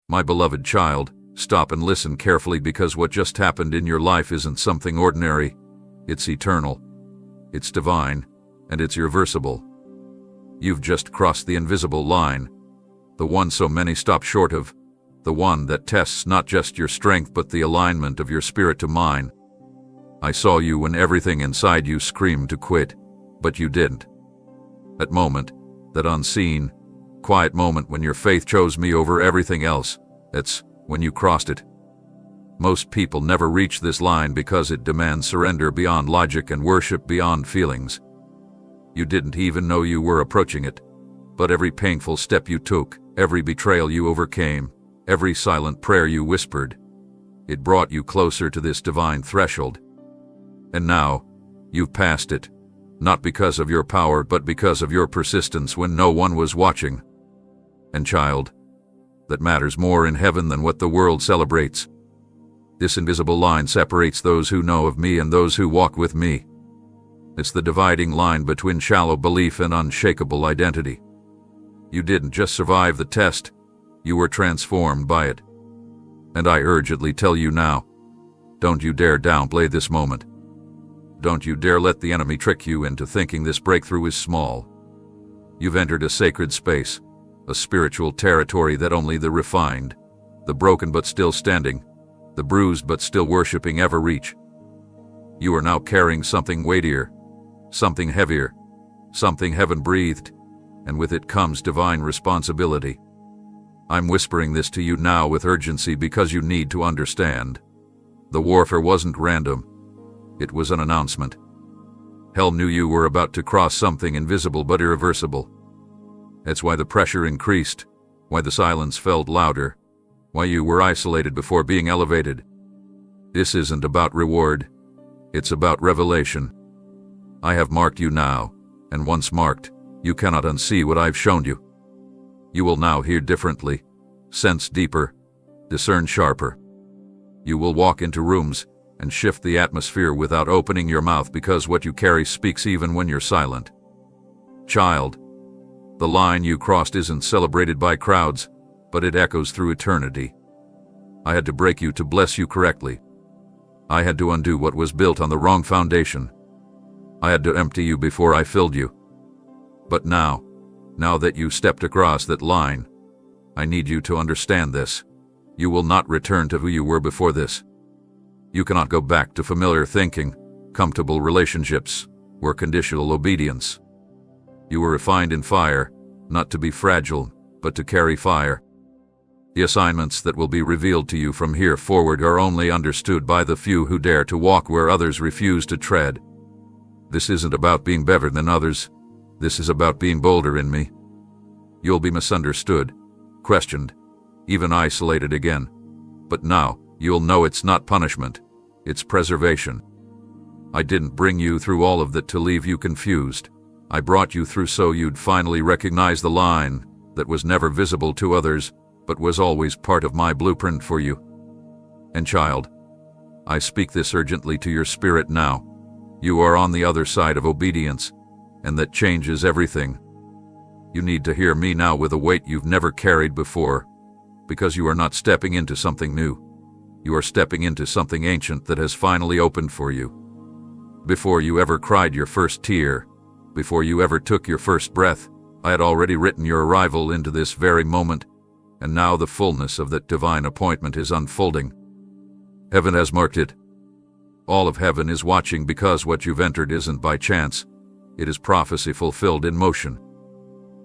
My beloved child, stop and listen carefully, because what just happened in your life isn't something ordinary. It's eternal, it's divine, and it's irreversible. You've just crossed the invisible line, the one so many stop short of, the one that tests not just your strength but the alignment of your spirit to mine. I saw you when everything inside you screamed to quit, but you didn't. That moment, that unseen, quiet moment when your faith chose me over everything else, that's when you crossed it. Most people never reach this line because it demands surrender beyond logic and worship beyond feelings. You didn't even know you were approaching it, but every painful step you took, every betrayal you overcame, every silent prayer you whispered, it brought you closer to this divine threshold. And now, you've passed it, not because of your power but because of your persistence when no one was watching. And child, that matters more in heaven than what the world celebrates. This invisible line separates those who know of me and those who walk with me. It's the dividing line between shallow belief and unshakable identity. You didn't just survive the test, you were transformed by it. And I urgently tell you now, don't you dare downplay this moment. Don't you dare let the enemy trick you into thinking this breakthrough is small. You've entered a sacred space, a spiritual territory that only the refined, the broken but still standing, the bruised but still worshiping ever reach. You are now carrying something weightier, something heavier, something heaven-breathed, and with it comes divine responsibility. I'm whispering this to you now with urgency because you need to understand. The warfare wasn't random. It was an announcement. Hell knew you were about to cross something invisible but irreversible. That's why the pressure increased, why the silence felt louder, why you were isolated before being elevated. This isn't about reward. It's about revelation. I have marked you now, and once marked, you cannot unsee what I've shown you. You will now hear differently, sense deeper, discern sharper. You will walk into rooms and shift the atmosphere without opening your mouth because what you carry speaks even when you're silent. Child, the line you crossed isn't celebrated by crowds, but it echoes through eternity. I had to break you to bless you correctly. I had to undo what was built on the wrong foundation. I had to empty you before I filled you. But now that you stepped across that line, I need you to understand this. You will not return to who you were before this. You cannot go back to familiar thinking, comfortable relationships, or conditional obedience. You were refined in fire, not to be fragile, but to carry fire. The assignments that will be revealed to you from here forward are only understood by the few who dare to walk where others refuse to tread. This isn't about being better than others. This is about being bolder in me. You'll be misunderstood, questioned, even isolated again. But now, you'll know it's not punishment, it's preservation. I didn't bring you through all of that to leave you confused. I brought you through so you'd finally recognize the line that was never visible to others, but was always part of my blueprint for you. And child, I speak this urgently to your spirit now. You are on the other side of obedience, and that changes everything. You need to hear me now with a weight you've never carried before, because you are not stepping into something new. You are stepping into something ancient that has finally opened for you. Before you ever cried your first tear, before you ever took your first breath, I had already written your arrival into this very moment, and now the fullness of that divine appointment is unfolding. Heaven has marked it. All of heaven is watching because what you've entered isn't by chance. It is prophecy fulfilled in motion.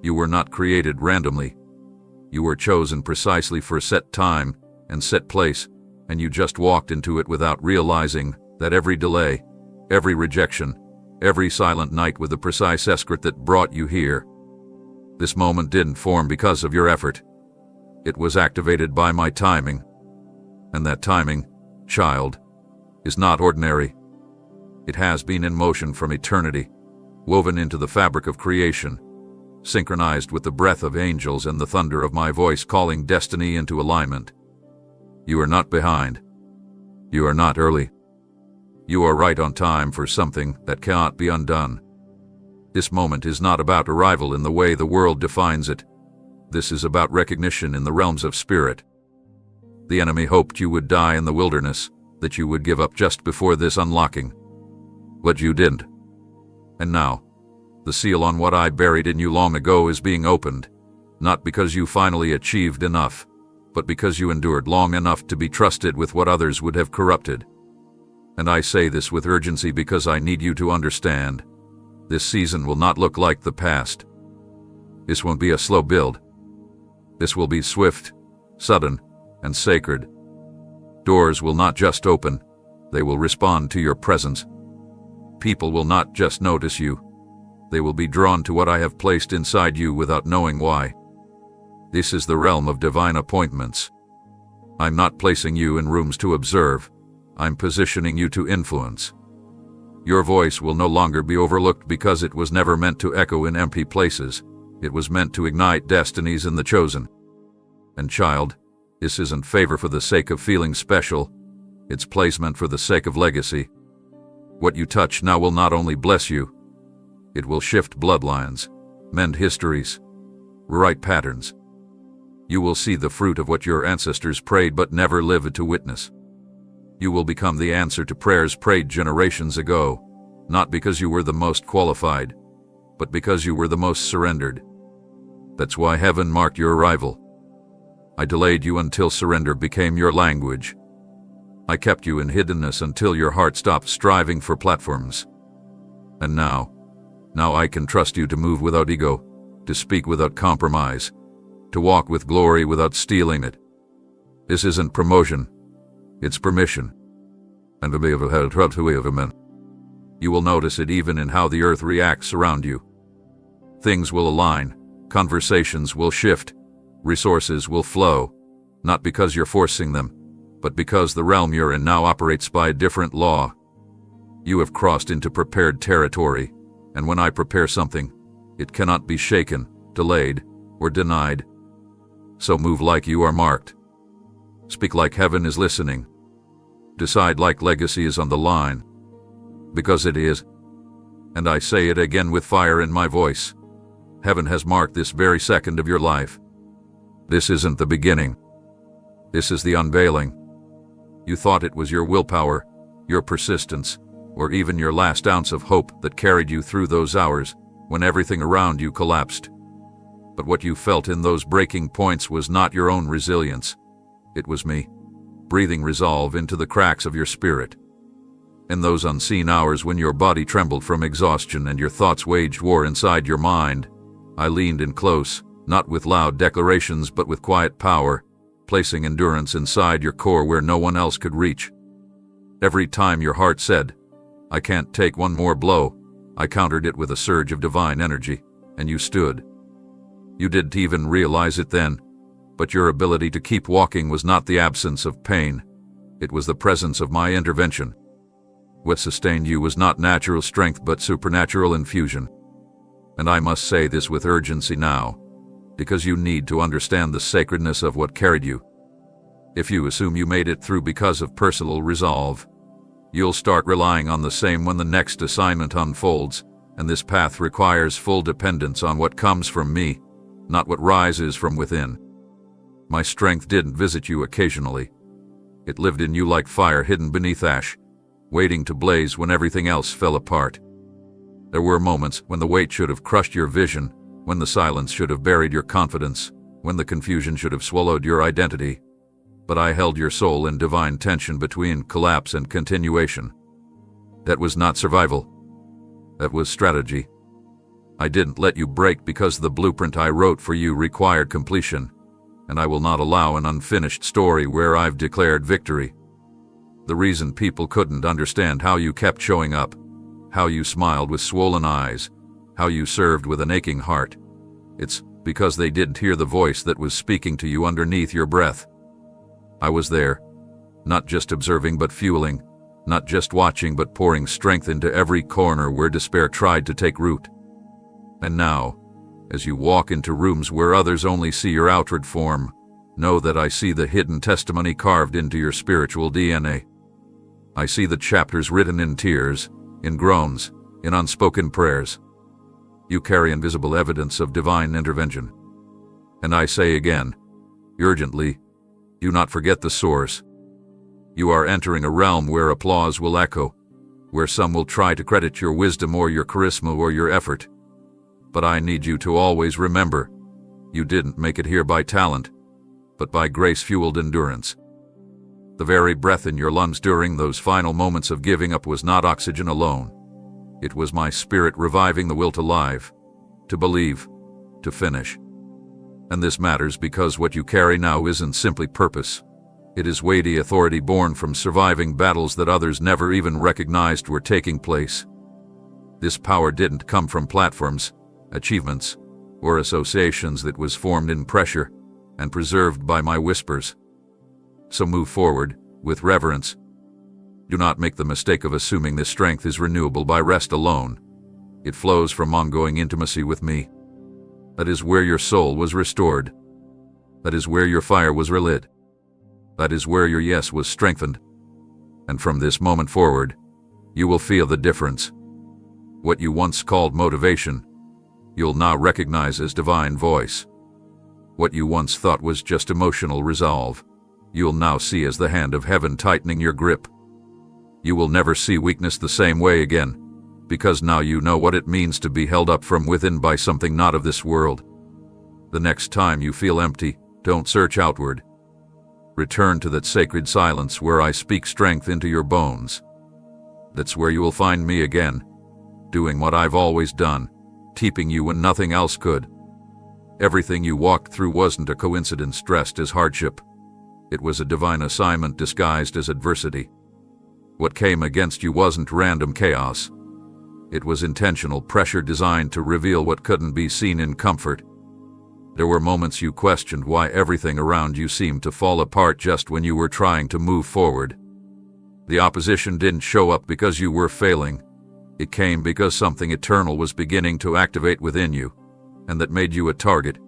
You were not created randomly. You were chosen precisely for a set time and set place, and you just walked into it without realizing that every delay, every rejection, every silent night with the precise escort that brought you here. This moment didn't form because of your effort. It was activated by my timing. And that timing, child, is not ordinary. It has been in motion from eternity, woven into the fabric of creation, synchronized with the breath of angels and the thunder of my voice calling destiny into alignment. You are not behind. You are not early. You are right on time for something that cannot be undone. This moment is not about arrival in the way the world defines it. This is about recognition in the realms of spirit, The enemy hoped you would die in the wilderness, that you would give up just before this unlocking. But you didn't. And now, the seal on what I buried in you long ago is being opened, not because you finally achieved enough, but because you endured long enough to be trusted with what others would have corrupted. And I say this with urgency because I need you to understand. This season will not look like the past. This won't be a slow build. This will be swift, sudden, and sacred. Doors will not just open, they will respond to your presence. People will not just notice you, they will be drawn to what I have placed inside you without knowing why. This is the realm of divine appointments. I'm not placing you in rooms to observe, I'm positioning you to influence. Your voice will no longer be overlooked because it was never meant to echo in empty places. It was meant to ignite destinies in the chosen. And child, this isn't favor for the sake of feeling special, it's placement for the sake of legacy. What you touch now will not only bless you, it will shift bloodlines, mend histories, rewrite patterns. You will see the fruit of what your ancestors prayed but never lived to witness. You will become the answer to prayers prayed generations ago, not because you were the most qualified, but because you were the most surrendered. That's why heaven marked your arrival. I delayed you until surrender became your language. I kept you in hiddenness until your heart stopped striving for platforms. And now I can trust you to move without ego, to speak without compromise, to walk with glory without stealing it. This isn't promotion, it's permission. And you will notice it even in how the earth reacts around you. Things will align, conversations will shift, resources will flow, not because you're forcing them, but because the realm you're in now operates by a different law. You have crossed into prepared territory, and when I prepare something, it cannot be shaken, delayed, or denied. So move like you are marked. Speak like heaven is listening. Decide like legacy is on the line. Because it is. And I say it again with fire in my voice. Heaven has marked this very second of your life. This isn't the beginning. This is the unveiling. You thought it was your willpower, your persistence, or even your last ounce of hope that carried you through those hours when everything around you collapsed. But what you felt in those breaking points was not your own resilience. It was me, breathing resolve into the cracks of your spirit. In those unseen hours when your body trembled from exhaustion and your thoughts waged war inside your mind, I leaned in close, not with loud declarations but with quiet power, placing endurance inside your core where no one else could reach. Every time your heart said, "I can't take one more blow," I countered it with a surge of divine energy, and you stood. You didn't even realize it then, but your ability to keep walking was not the absence of pain, it was the presence of my intervention. What sustained you was not natural strength but supernatural infusion. And I must say this with urgency now, because you need to understand the sacredness of what carried you. If you assume you made it through because of personal resolve, you'll start relying on the same when the next assignment unfolds, and this path requires full dependence on what comes from me, not what rises from within. My strength didn't visit you occasionally. It lived in you like fire hidden beneath ash, waiting to blaze when everything else fell apart. There were moments when the weight should have crushed your vision, when the silence should have buried your confidence, when the confusion should have swallowed your identity. But I held your soul in divine tension between collapse and continuation. That was not survival. That was strategy. I didn't let you break because the blueprint I wrote for you required completion, and I will not allow an unfinished story where I've declared victory. The reason people couldn't understand how you kept showing up, how you smiled with swollen eyes, how you served with an aching heart, it's because they didn't hear the voice that was speaking to you underneath your breath. I was there, not just observing but fueling, not just watching but pouring strength into every corner where despair tried to take root. And now, as you walk into rooms where others only see your outward form, know that I see the hidden testimony carved into your spiritual DNA. I see the chapters written in tears, in groans, in unspoken prayers. You carry invisible evidence of divine intervention. And I say again, urgently, Do not forget the source. You are entering a realm where applause will echo, where some will try to credit your wisdom or your charisma or your effort. But I need you to always remember, you didn't make it here by talent, but by grace-fueled endurance. The very breath in your lungs during those final moments of giving up was not oxygen alone. It was my spirit reviving the will to live, to believe, to finish. And this matters because what you carry now isn't simply purpose. It is weighty authority born from surviving battles that others never even recognized were taking place. This power didn't come from platforms, achievements, or associations. That was formed in pressure and preserved by my whispers. So move forward, with reverence. Do not make the mistake of assuming this strength is renewable by rest alone. It flows from ongoing intimacy with me. That is where your soul was restored. That is where your fire was relit. That is where your yes was strengthened. And from this moment forward, you will feel the difference. What you once called motivation, you'll now recognize as divine voice. What you once thought was just emotional resolve, you'll now see as the hand of heaven tightening your grip. You will never see weakness the same way again, because now you know what it means to be held up from within by something not of this world. The next time you feel empty, don't search outward. Return to that sacred silence where I speak strength into your bones. That's where you will find me again, doing what I've always done, keeping you when nothing else could. Everything you walked through wasn't a coincidence dressed as hardship. It was a divine assignment disguised as adversity. What came against you wasn't random chaos. It was intentional pressure designed to reveal what couldn't be seen in comfort. There were moments you questioned why everything around you seemed to fall apart just when you were trying to move forward. The opposition didn't show up because you were failing. It came because something eternal was beginning to activate within you, and that made you a target.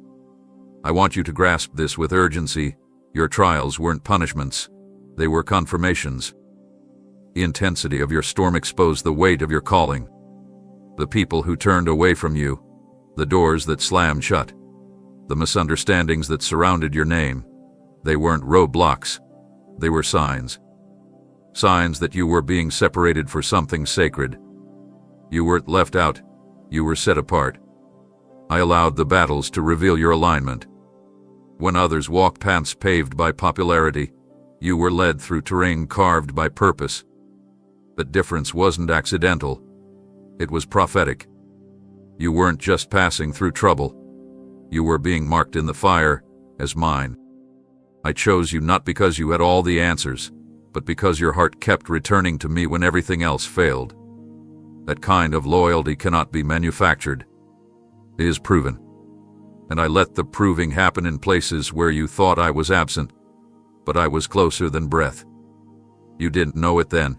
I want you to grasp this with urgency. Your trials weren't punishments. They were confirmations. The intensity of your storm exposed the weight of your calling. The people who turned away from you, the doors that slammed shut, the misunderstandings that surrounded your name, they weren't roadblocks. They were signs. Signs that you were being separated for something sacred. You weren't left out. You were set apart. I allowed the battles to reveal your alignment. When others walked paths paved by popularity, you were led through terrain carved by purpose. That difference wasn't accidental. It was prophetic. You weren't just passing through trouble. You were being marked in the fire as mine. I chose you not because you had all the answers, but because your heart kept returning to me when everything else failed. That kind of loyalty cannot be manufactured. It is proven. And I let the proving happen in places where you thought I was absent, but I was closer than breath. You didn't know it then,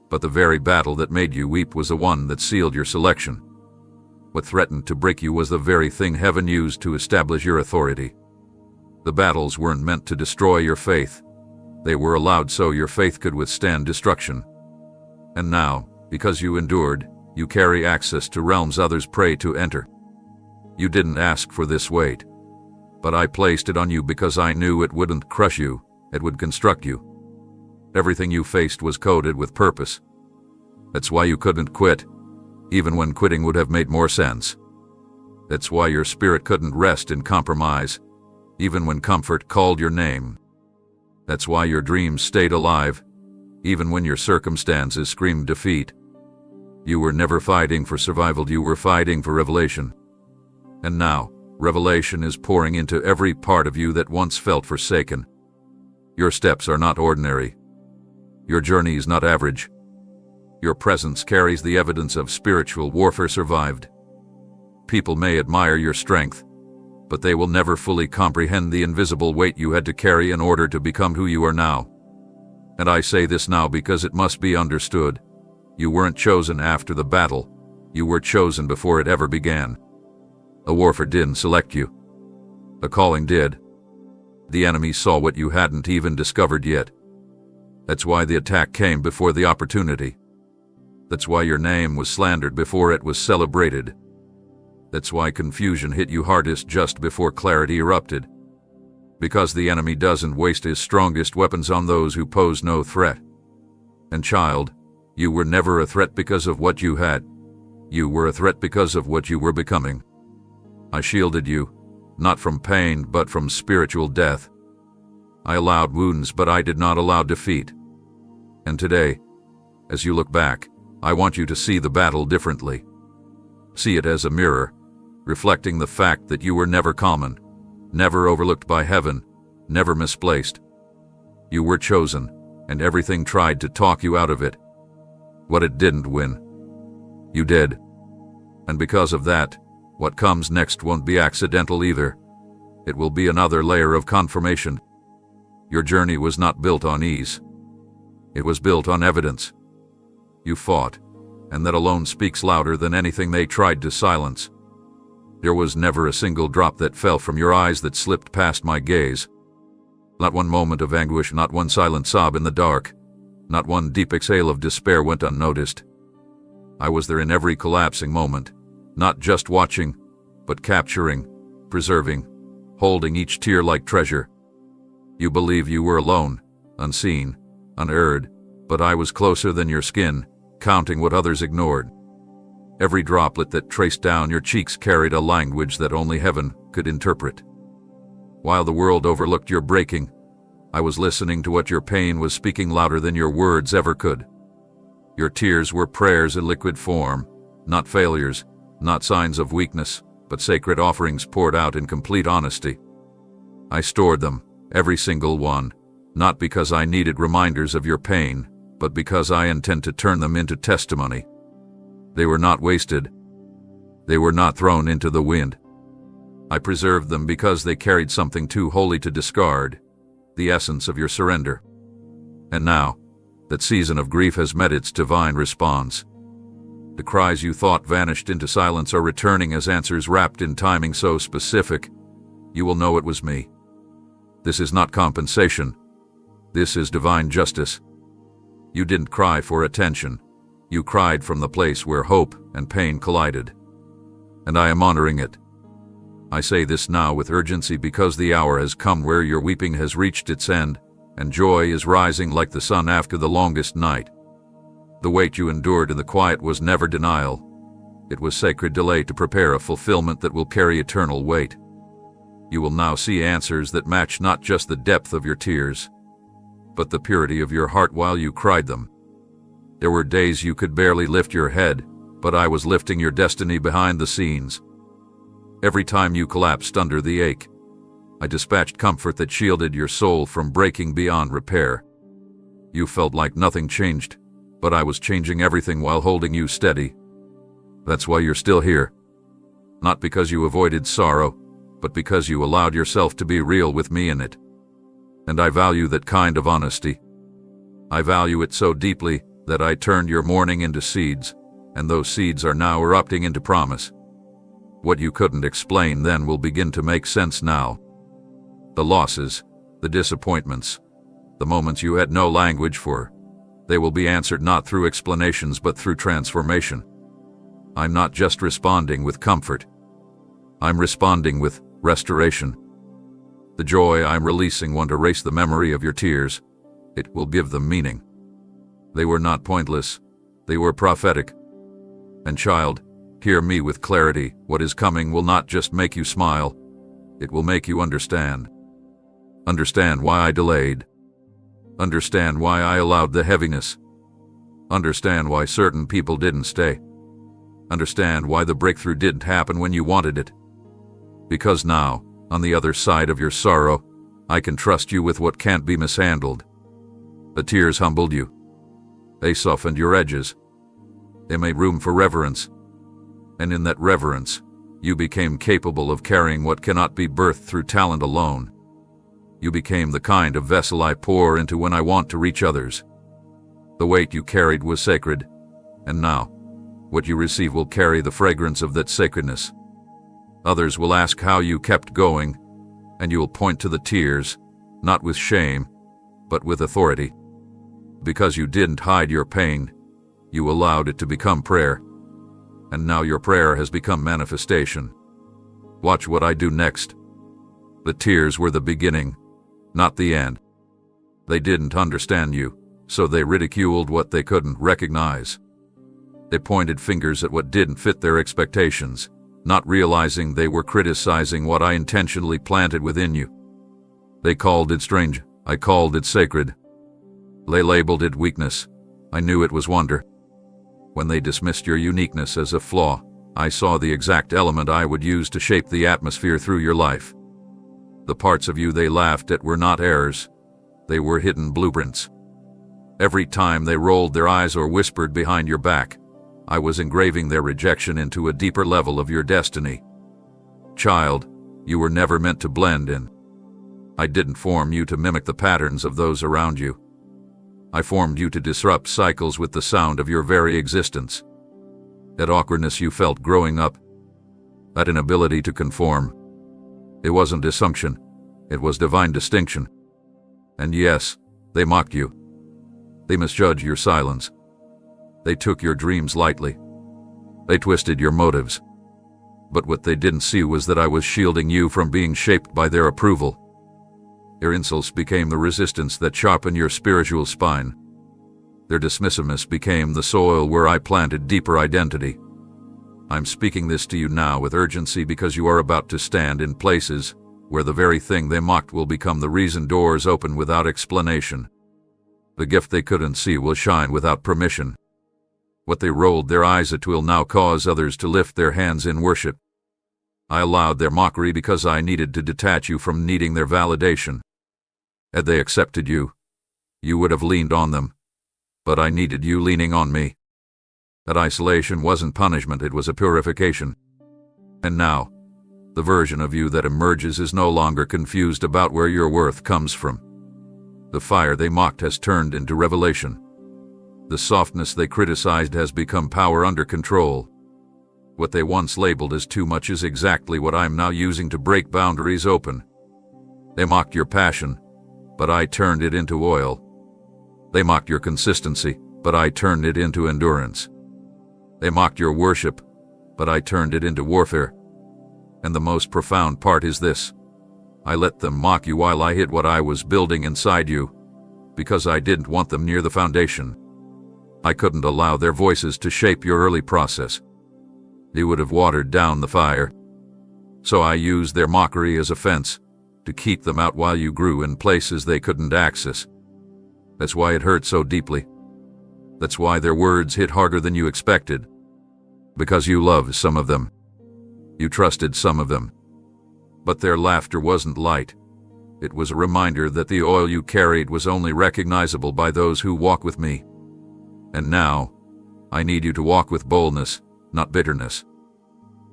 but the very battle that made you weep was the one that sealed your selection. What threatened to break you was the very thing heaven used to establish your authority. The battles weren't meant to destroy your faith. They were allowed so your faith could withstand destruction. And now, because you endured, you carry access to realms others pray to enter. You didn't ask for this weight, but I placed it on you because I knew it wouldn't crush you, it would construct you. Everything you faced was coded with purpose. That's why you couldn't quit, even when quitting would have made more sense. That's why your spirit couldn't rest in compromise, even when comfort called your name. That's why your dreams stayed alive, even when your circumstances screamed defeat. You were never fighting for survival, you were fighting for revelation. And now, revelation is pouring into every part of you that once felt forsaken. Your steps are not ordinary. Your journey is not average. Your presence carries the evidence of spiritual warfare survived. People may admire your strength, but they will never fully comprehend the invisible weight you had to carry in order to become who you are now. And I say this now because it must be understood. You weren't chosen after the battle. You were chosen before it ever began. A warfare didn't select you. A calling did. The enemy saw what you hadn't even discovered yet. That's why the attack came before the opportunity. That's why your name was slandered before it was celebrated. That's why confusion hit you hardest just before clarity erupted. Because the enemy doesn't waste his strongest weapons on those who pose no threat. And child, you were never a threat because of what you had. You were a threat because of what you were becoming. I shielded you, not from pain, but from spiritual death. I allowed wounds, but I did not allow defeat. And today, as you look back, I want you to see the battle differently. See it as a mirror, reflecting the fact that you were never common, never overlooked by heaven, never misplaced. You were chosen, and everything tried to talk you out of it. What it didn't win, you did. And because of that, what comes next won't be accidental either. It will be another layer of confirmation. Your journey was not built on ease. It was built on evidence. You fought, and that alone speaks louder than anything they tried to silence. There was never a single drop that fell from your eyes that slipped past my gaze. Not one moment of anguish, not one silent sob in the dark, not one deep exhale of despair went unnoticed. I was there in every collapsing moment, not just watching, but capturing, preserving, holding each tear like treasure. You believe you were alone, unseen, unerred, but I was closer than your skin, counting what others ignored. Every droplet that traced down your cheeks carried a language that only heaven could interpret. While the world overlooked your breaking, I was listening to what your pain was speaking louder than your words ever could. Your tears were prayers in liquid form, not failures, not signs of weakness, but sacred offerings poured out in complete honesty. I stored them, every single one, not because I needed reminders of your pain, but because I intend to turn them into testimony. They were not wasted. They were not thrown into the wind. I preserved them because they carried something too holy to discard, the essence of your surrender. And now, that season of grief has met its divine response. The cries you thought vanished into silence are returning as answers wrapped in timing so specific, you will know it was me. This is not compensation. This is divine justice. You didn't cry for attention. You cried from the place where hope and pain collided. And I am honoring it. I say this now with urgency because the hour has come where your weeping has reached its end, and joy is rising like the sun after the longest night. The wait you endured in the quiet was never denial. It was sacred delay to prepare a fulfillment that will carry eternal weight. You will now see answers that match not just the depth of your tears, but the purity of your heart while you cried them. There were days you could barely lift your head, but I was lifting your destiny behind the scenes. Every time you collapsed under the ache, I dispatched comfort that shielded your soul from breaking beyond repair. You felt like nothing changed, but I was changing everything while holding you steady. That's why you're still here. Not because you avoided sorrow, but because you allowed yourself to be real with me in it. And I value that kind of honesty. I value it so deeply that I turned your mourning into seeds, and those seeds are now erupting into promise. What you couldn't explain then will begin to make sense now. The losses, the disappointments, the moments you had no language for, they will be answered not through explanations but through transformation. I'm not just responding with comfort. I'm responding with restoration. The joy I'm releasing won't erase the memory of your tears. It will give them meaning. They were not pointless. They were prophetic. And child, hear me with clarity. What is coming will not just make you smile. It will make you understand. Understand why I delayed. Understand why I allowed the heaviness. Understand why certain people didn't stay. Understand why the breakthrough didn't happen when you wanted it. Because now, on the other side of your sorrow, I can trust you with what can't be mishandled. The tears humbled you. They softened your edges. They made room for reverence. And in that reverence, you became capable of carrying what cannot be birthed through talent alone. You became the kind of vessel I pour into when I want to reach others. The weight you carried was sacred, and now, what you receive will carry the fragrance of that sacredness. Others will ask how you kept going, and you will point to the tears, not with shame, but with authority. Because you didn't hide your pain, you allowed it to become prayer. And now your prayer has become manifestation. Watch what I do next. The tears were the beginning, not the end. They didn't understand you, so they ridiculed what they couldn't recognize. They pointed fingers at what didn't fit their expectations, not realizing they were criticizing what I intentionally planted within you. They called it strange, I called it sacred. They labeled it weakness, I knew it was wonder. When they dismissed your uniqueness as a flaw, I saw the exact element I would use to shape the atmosphere through your life. The parts of you they laughed at were not errors, they were hidden blueprints. Every time they rolled their eyes or whispered behind your back, I was engraving their rejection into a deeper level of your destiny. Child, you were never meant to blend in. I didn't form you to mimic the patterns of those around you. I formed you to disrupt cycles with the sound of your very existence. That awkwardness you felt growing up, that inability to conform, it wasn't dysfunction, it was divine distinction. And yes, they mocked you. They misjudged your silence. They took your dreams lightly. They twisted your motives. But what they didn't see was that I was shielding you from being shaped by their approval. Their insults became the resistance that sharpened your spiritual spine. Their dismissiveness became the soil where I planted deeper identity. I'm speaking this to you now with urgency because you are about to stand in places where the very thing they mocked will become the reason doors open without explanation. The gift they couldn't see will shine without permission. What they rolled their eyes at will now cause others to lift their hands in worship. I allowed their mockery because I needed to detach you from needing their validation. Had they accepted you, you would have leaned on them. But I needed you leaning on me. That isolation wasn't punishment, it was a purification. And now, the version of you that emerges is no longer confused about where your worth comes from. The fire they mocked has turned into revelation. The softness they criticized has become power under control. What they once labeled as too much is exactly what I'm now using to break boundaries open. They mocked your passion, but I turned it into oil. They mocked your consistency, but I turned it into endurance. They mocked your worship, but I turned it into warfare. And the most profound part is this. I let them mock you while I hid what I was building inside you, because I didn't want them near the foundation. I couldn't allow their voices to shape your early process. They would have watered down the fire. So I used their mockery as a fence, to keep them out while you grew in places they couldn't access. That's why it hurt so deeply. That's why their words hit harder than you expected. Because you loved some of them. You trusted some of them. But their laughter wasn't light. It was a reminder that the oil you carried was only recognizable by those who walk with me. And now, I need you to walk with boldness, not bitterness.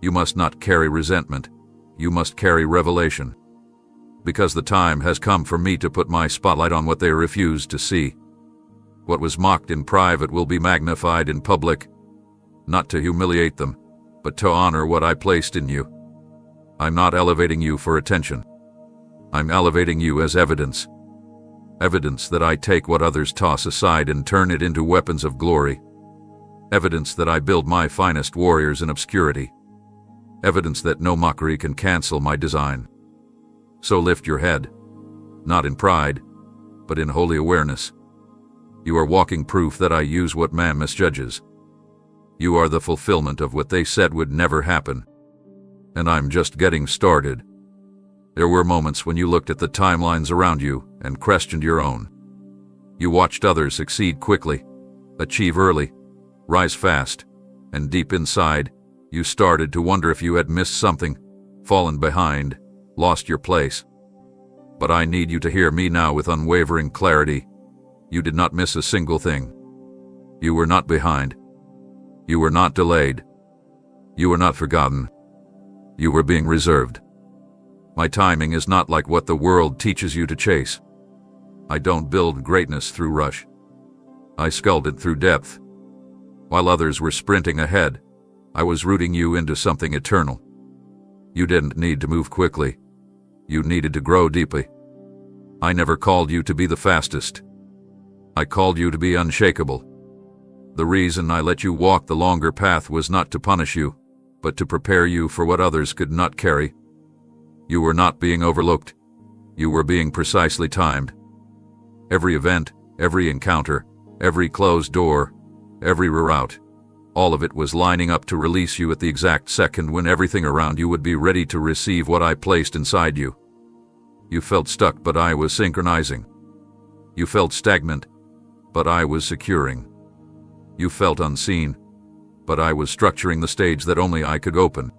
You must not carry resentment. You must carry revelation. Because the time has come for me to put my spotlight on what they refused to see. What was mocked in private will be magnified in public, not to humiliate them, but to honor what I placed in you. I'm not elevating you for attention. I'm elevating you as evidence. Evidence that I take what others toss aside and turn it into weapons of glory. Evidence that I build my finest warriors in obscurity. Evidence that no mockery can cancel my design. So lift your head, not in pride, but in holy awareness. You are walking proof that I use what man misjudges. You are the fulfillment of what they said would never happen. And I'm just getting started. There were moments when you looked at the timelines around you and questioned your own. You watched others succeed quickly, achieve early, rise fast, and deep inside, you started to wonder if you had missed something, fallen behind, lost your place. But I need you to hear me now with unwavering clarity. You did not miss a single thing. You were not behind. You were not delayed. You were not forgotten. You were being reserved. My timing is not like what the world teaches you to chase. I don't build greatness through rush. I sculpt it through depth. While others were sprinting ahead, I was rooting you into something eternal. You didn't need to move quickly. You needed to grow deeply. I never called you to be the fastest. I called you to be unshakable. The reason I let you walk the longer path was not to punish you, but to prepare you for what others could not carry. You were not being overlooked. You were being precisely timed. Every event, every encounter, every closed door, every reroute, all of it was lining up to release you at the exact second when everything around you would be ready to receive what I placed inside you. You felt stuck, but I was synchronizing. You felt stagnant, but I was securing. You felt unseen, but I was structuring the stage that only I could open.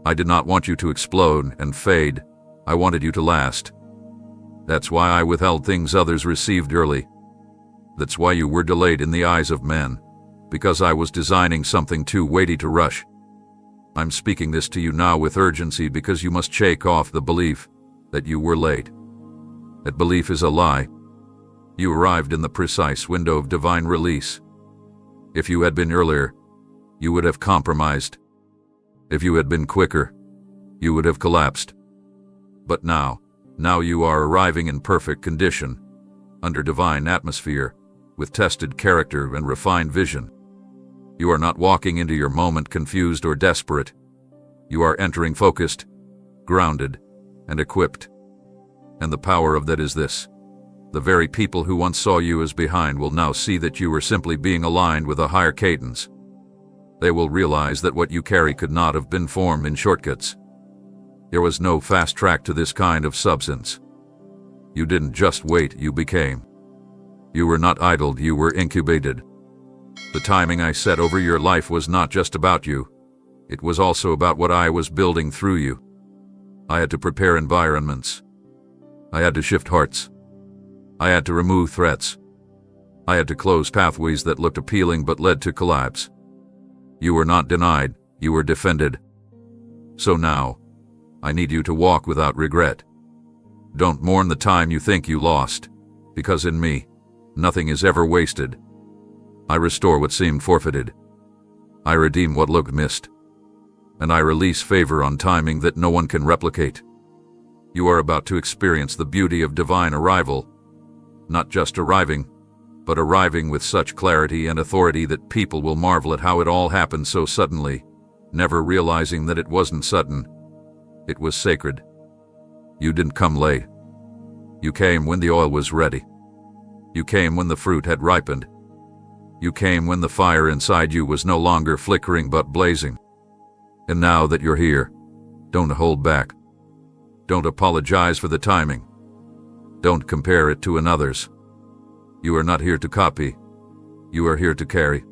I did not want you to explode and fade. I wanted you to last. That's why I withheld things others received early. That's why you were delayed in the eyes of men, because I was designing something too weighty to rush. I'm speaking this to you now with urgency because you must shake off the belief that you were late. That belief is a lie. You arrived in the precise window of divine release. If you had been earlier, you would have compromised. If you had been quicker, you would have collapsed. But now you are arriving in perfect condition, under divine atmosphere, with tested character and refined vision. You are not walking into your moment confused or desperate. You are entering focused, grounded, and equipped. And the power of that is this: the very people who once saw you as behind will now see that you are simply being aligned with a higher cadence. They will realize that what you carry could not have been formed in shortcuts. There was no fast track to this kind of substance. You didn't just wait, you became. You were not idled, you were incubated. The timing I set over your life was not just about you. It was also about what I was building through you. I had to prepare environments. I had to shift hearts. I had to remove threats. I had to close pathways that looked appealing but led to collapse. You were not denied, you were defended. So now, I need you to walk without regret. Don't mourn the time you think you lost, because in me, nothing is ever wasted. I restore what seemed forfeited. I redeem what looked missed. And I release favor on timing that no one can replicate. You are about to experience the beauty of divine arrival. Not just arriving, but arriving with such clarity and authority that people will marvel at how it all happened so suddenly, never realizing that it wasn't sudden. It was sacred. You didn't come late. You came when the oil was ready. You came when the fruit had ripened. You came when the fire inside you was no longer flickering but blazing. And now that you're here, don't hold back. Don't apologize for the timing. Don't compare it to another's. You are not here to copy. You are here to carry.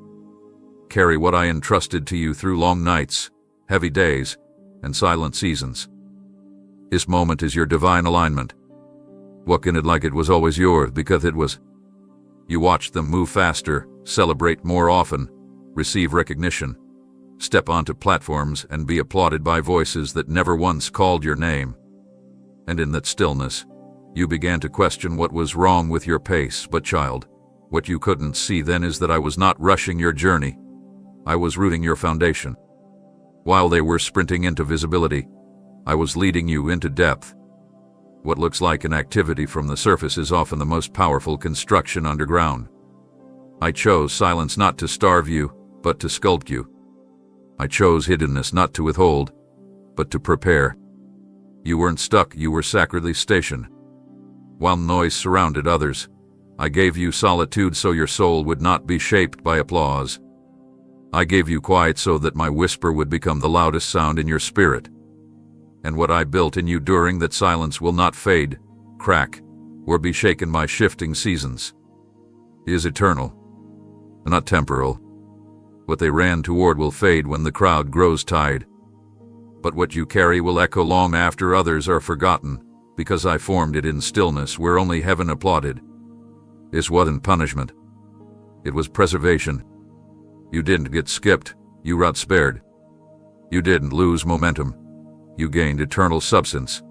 Carry what I entrusted to you through long nights, heavy days, and silent seasons. This moment is your divine alignment. Walk in it like it was always yours, because it was. You watch them move faster, celebrate more often, receive recognition, step onto platforms and be applauded by voices that never once called your name. And in that stillness, you began to question what was wrong with your pace. But child, what you couldn't see then is that I was not rushing your journey. I was rooting your foundation. While they were sprinting into visibility, I was leading you into depth. What looks like an activity from the surface is often the most powerful construction underground. I chose silence not to starve you, but to sculpt you. I chose hiddenness not to withhold, but to prepare. You weren't stuck, you were sacredly stationed. While noise surrounded others, I gave you solitude so your soul would not be shaped by applause. I gave you quiet so that my whisper would become the loudest sound in your spirit. And what I built in you during that silence will not fade, crack, or be shaken by shifting seasons. It is eternal, not temporal. What they ran toward will fade when the crowd grows tired. But what you carry will echo long after others are forgotten, because I formed it in stillness where only heaven applauded. This wasn't punishment. It was preservation. You didn't get skipped, you got spared. You didn't lose momentum. You gained eternal substance.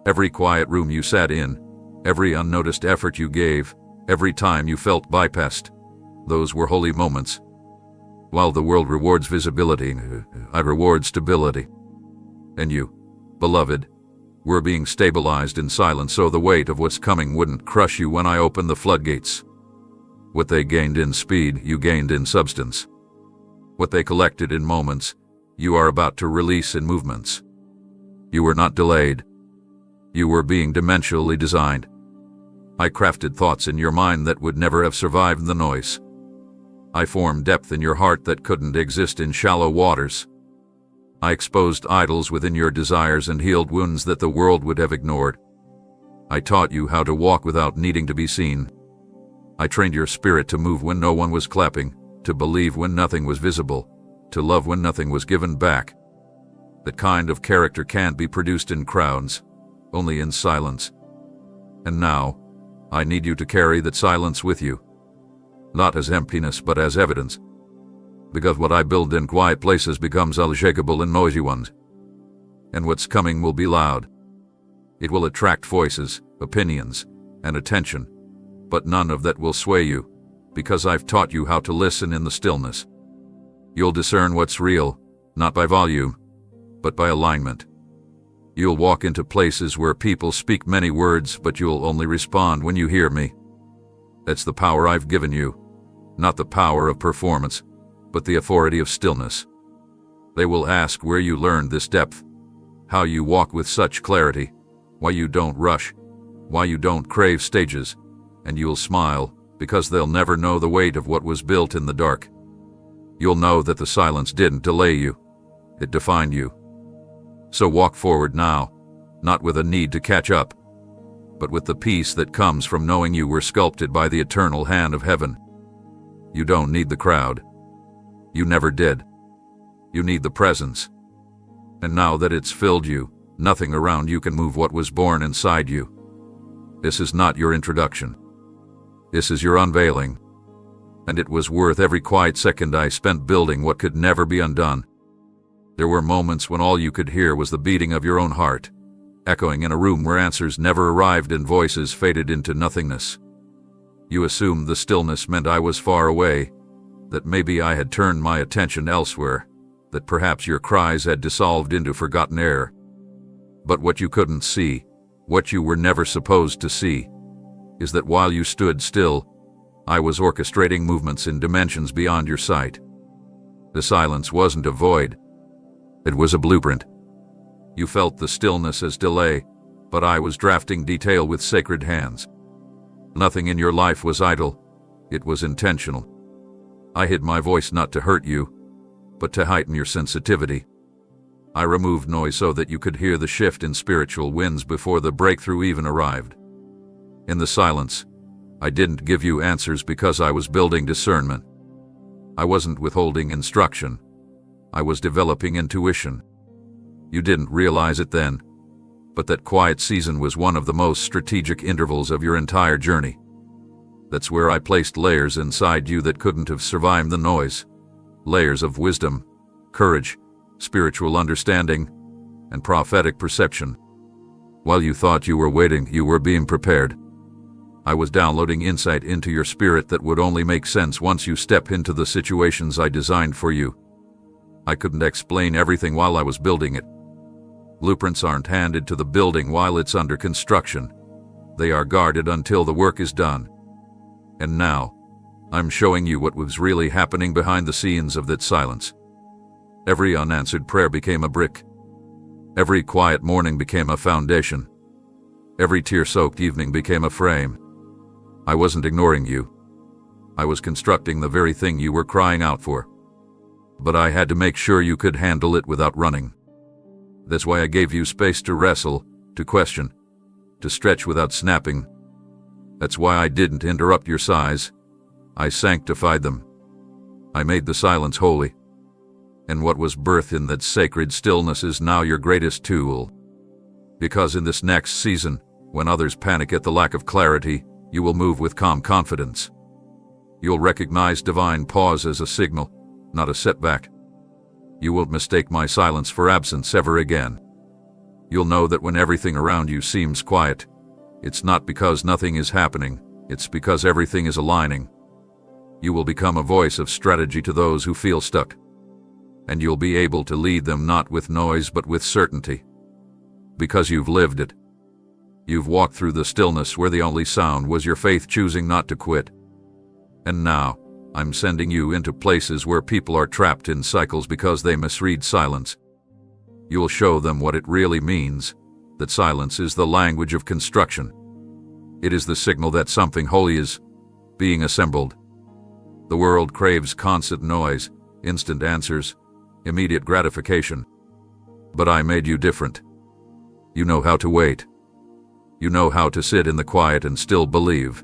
Every quiet room you sat in, every unnoticed effort you gave, every time you felt bypassed, those were holy moments. While the world rewards visibility, I reward stability. And you, beloved, were being stabilized in silence so the weight of what's coming wouldn't crush you when I opened the floodgates. What they gained in speed, you gained in substance. What they collected in moments, you are about to release in movements. You were not delayed. You were being dimensionally designed. I crafted thoughts in your mind that would never have survived the noise. I formed depth in your heart that couldn't exist in shallow waters. I exposed idols within your desires and healed wounds that the world would have ignored. I taught you how to walk without needing to be seen. I trained your spirit to move when no one was clapping, to believe when nothing was visible, to love when nothing was given back. That kind of character can't be produced in crowds, only in silence. And now, I need you to carry that silence with you. Not as emptiness, but as evidence. Because what I build in quiet places becomes unshakable in noisy ones. And what's coming will be loud. It will attract voices, opinions, and attention, but none of that will sway you, because I've taught you how to listen in the stillness. You'll discern what's real, not by volume, but by alignment. You'll walk into places where people speak many words, but you'll only respond when you hear me. That's the power I've given you, not the power of performance, but the authority of stillness. They will ask where you learned this depth, how you walk with such clarity, why you don't rush, why you don't crave stages, and you'll smile, because they'll never know the weight of what was built in the dark. You'll know that the silence didn't delay you, it defined you. So walk forward now, not with a need to catch up, but with the peace that comes from knowing you were sculpted by the eternal hand of heaven. You don't need the crowd. You never did. You need the presence. And now that it's filled you, nothing around you can move what was born inside you. This is not your introduction. This is your unveiling. And it was worth every quiet second I spent building what could never be undone. There were moments when all you could hear was the beating of your own heart, echoing in a room where answers never arrived and voices faded into nothingness. You assumed the stillness meant I was far away, that maybe I had turned my attention elsewhere, that perhaps your cries had dissolved into forgotten air. But what you couldn't see, what you were never supposed to see, is that while you stood still, I was orchestrating movements in dimensions beyond your sight. The silence wasn't a void. It was a blueprint. You felt the stillness as delay, but I was drafting detail with sacred hands. Nothing in your life was idle. It was intentional. I hid my voice not to hurt you, but to heighten your sensitivity. I removed noise so that you could hear the shift in spiritual winds before the breakthrough even arrived. In the silence, I didn't give you answers because I was building discernment. I wasn't withholding instruction. I was developing intuition. You didn't realize it then, but that quiet season was one of the most strategic intervals of your entire journey. That's where I placed layers inside you that couldn't have survived the noise. Layers of wisdom, courage, spiritual understanding, and prophetic perception. While you thought you were waiting, you were being prepared. I was downloading insight into your spirit that would only make sense once you step into the situations I designed for you. I couldn't explain everything while I was building it. Blueprints aren't handed to the building while it's under construction. They are guarded until the work is done. And now, I'm showing you what was really happening behind the scenes of that silence. Every unanswered prayer became a brick. Every quiet morning became a foundation. Every tear-soaked evening became a frame. I wasn't ignoring you. I was constructing the very thing you were crying out for. But I had to make sure you could handle it without running. That's why I gave you space to wrestle, to question, to stretch without snapping. That's why I didn't interrupt your sighs. I sanctified them. I made the silence holy. And what was birthed in that sacred stillness is now your greatest tool. Because in this next season, when others panic at the lack of clarity, you will move with calm confidence. You'll recognize divine pause as a signal, not a setback. You won't mistake my silence for absence ever again. You'll know that when everything around you seems quiet, it's not because nothing is happening, it's because everything is aligning. You will become a voice of strategy to those who feel stuck. And you'll be able to lead them not with noise but with certainty. Because you've lived it. You've walked through the stillness where the only sound was your faith choosing not to quit. And now, I'm sending you into places where people are trapped in cycles because they misread silence. You will show them what it really means, that silence is the language of construction. It is the signal that something holy is being assembled. The world craves constant noise, instant answers, immediate gratification. But I made you different. You know how to wait. You know how to sit in the quiet and still believe.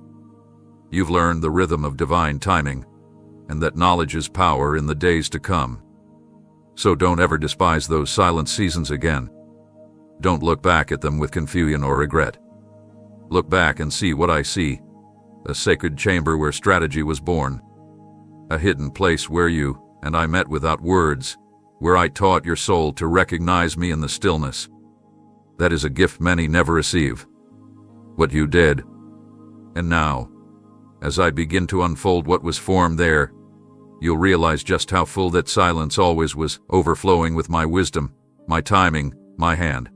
You've learned the rhythm of divine timing, and that knowledge is power in the days to come. So don't ever despise those silent seasons again. Don't look back at them with confusion or regret. Look back and see what I see, a sacred chamber where strategy was born, a hidden place where you and I met without words, where I taught your soul to recognize me in the stillness. That is a gift many never receive. What you did. And now, as I begin to unfold what was formed there, you'll realize just how full that silence always was, overflowing with my wisdom, my timing, my hand.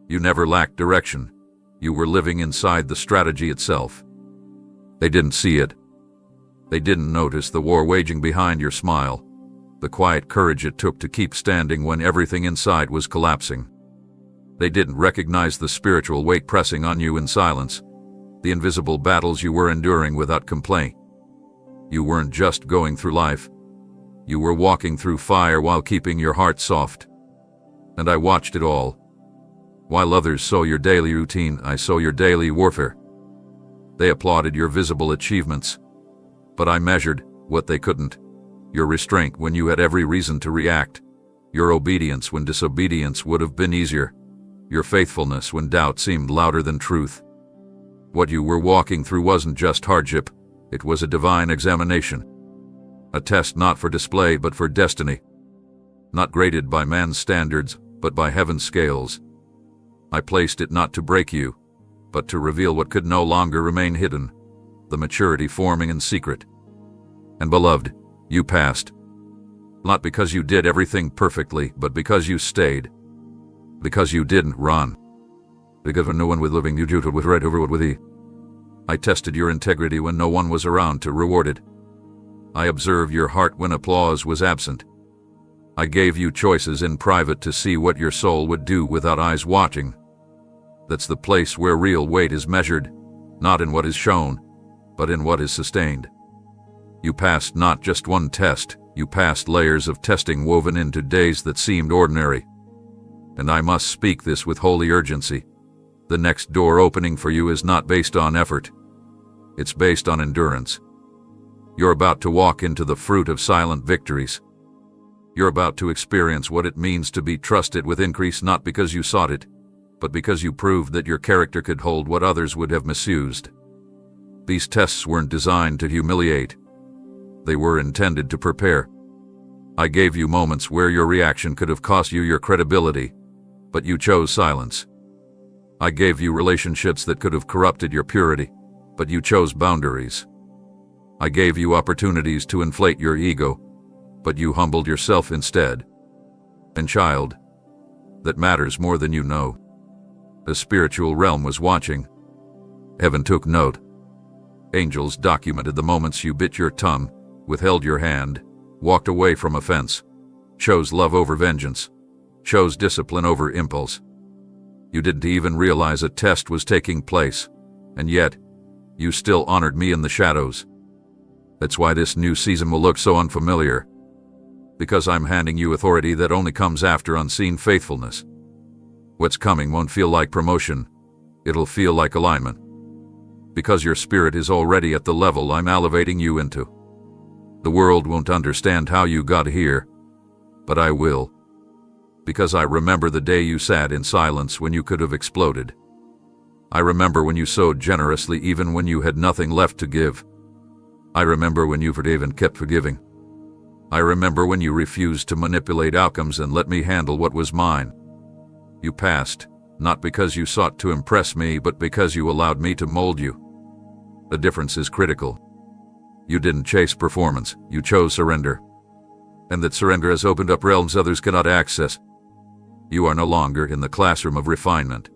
You never lacked direction. You were living inside the strategy itself. They didn't see it. They didn't notice the war waging behind your smile, the quiet courage it took to keep standing when everything inside was collapsing. They didn't recognize the spiritual weight pressing on you in silence, the invisible battles you were enduring without complaint. You weren't just going through life. You were walking through fire while keeping your heart soft. And I watched it all. While others saw your daily routine, I saw your daily warfare. They applauded your visible achievements, but I measured what they couldn't. Your restraint when you had every reason to react, your obedience when disobedience would have been easier, your faithfulness when doubt seemed louder than truth. What you were walking through wasn't just hardship, it was a divine examination. A test not for display but for destiny. Not graded by man's standards, but by heaven's scales. I placed it not to break you, but to reveal what could no longer remain hidden, the maturity forming in secret. And beloved, you passed. Not because you did everything perfectly, but because you stayed. Because you didn't run. Because when no one was living, you was right over with thee. I tested your integrity when no one was around to reward it. I observed your heart when applause was absent. I gave you choices in private to see what your soul would do without eyes watching. That's the place where real weight is measured, not in what is shown, but in what is sustained. You passed not just one test, you passed layers of testing woven into days that seemed ordinary. And I must speak this with holy urgency. The next door opening for you is not based on effort. It's based on endurance. You're about to walk into the fruit of silent victories. You're about to experience what it means to be trusted with increase, not because you sought it, but because you proved that your character could hold what others would have misused. These tests weren't designed to humiliate. They were intended to prepare. I gave you moments where your reaction could have cost you your credibility, but you chose silence. I gave you relationships that could have corrupted your purity, but you chose boundaries. I gave you opportunities to inflate your ego, but you humbled yourself instead. And child, that matters more than you know. The spiritual realm was watching. Heaven took note. Angels documented the moments you bit your tongue, withheld your hand, walked away from offense, chose love over vengeance, chose discipline over impulse. You didn't even realize a test was taking place, and yet, you still honored me in the shadows. That's why this new season will look so unfamiliar. Because I'm handing you authority that only comes after unseen faithfulness. What's coming won't feel like promotion, it'll feel like alignment. Because your spirit is already at the level I'm elevating you into. The world won't understand how you got here, but I will. Because I remember the day you sat in silence when you could have exploded. I remember when you sowed generously even when you had nothing left to give. I remember when you forgave and kept forgiving. I remember when you refused to manipulate outcomes and let me handle what was mine. You passed, not because you sought to impress me, but because you allowed me to mold you. The difference is critical. You didn't chase performance, you chose surrender. And that surrender has opened up realms others cannot access. You are no longer in the classroom of refinement.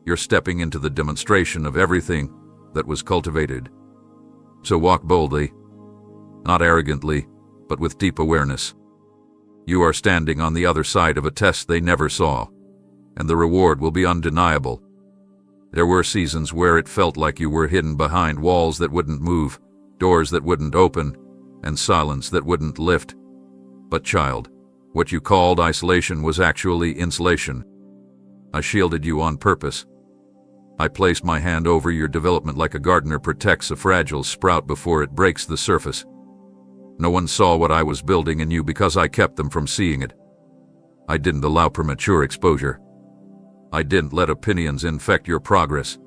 You're stepping into the demonstration of everything that was cultivated. So walk boldly, not arrogantly, but with deep awareness. You are standing on the other side of a test they never saw, and the reward will be undeniable. There were seasons where it felt like you were hidden behind walls that wouldn't move, doors that wouldn't open, and silence that wouldn't lift. But child, what you called isolation was actually insulation. I shielded you on purpose. I placed my hand over your development like a gardener protects a fragile sprout before it breaks the surface. No one saw what I was building in you because I kept them from seeing it. I didn't allow premature exposure. I didn't let opinions infect your progress.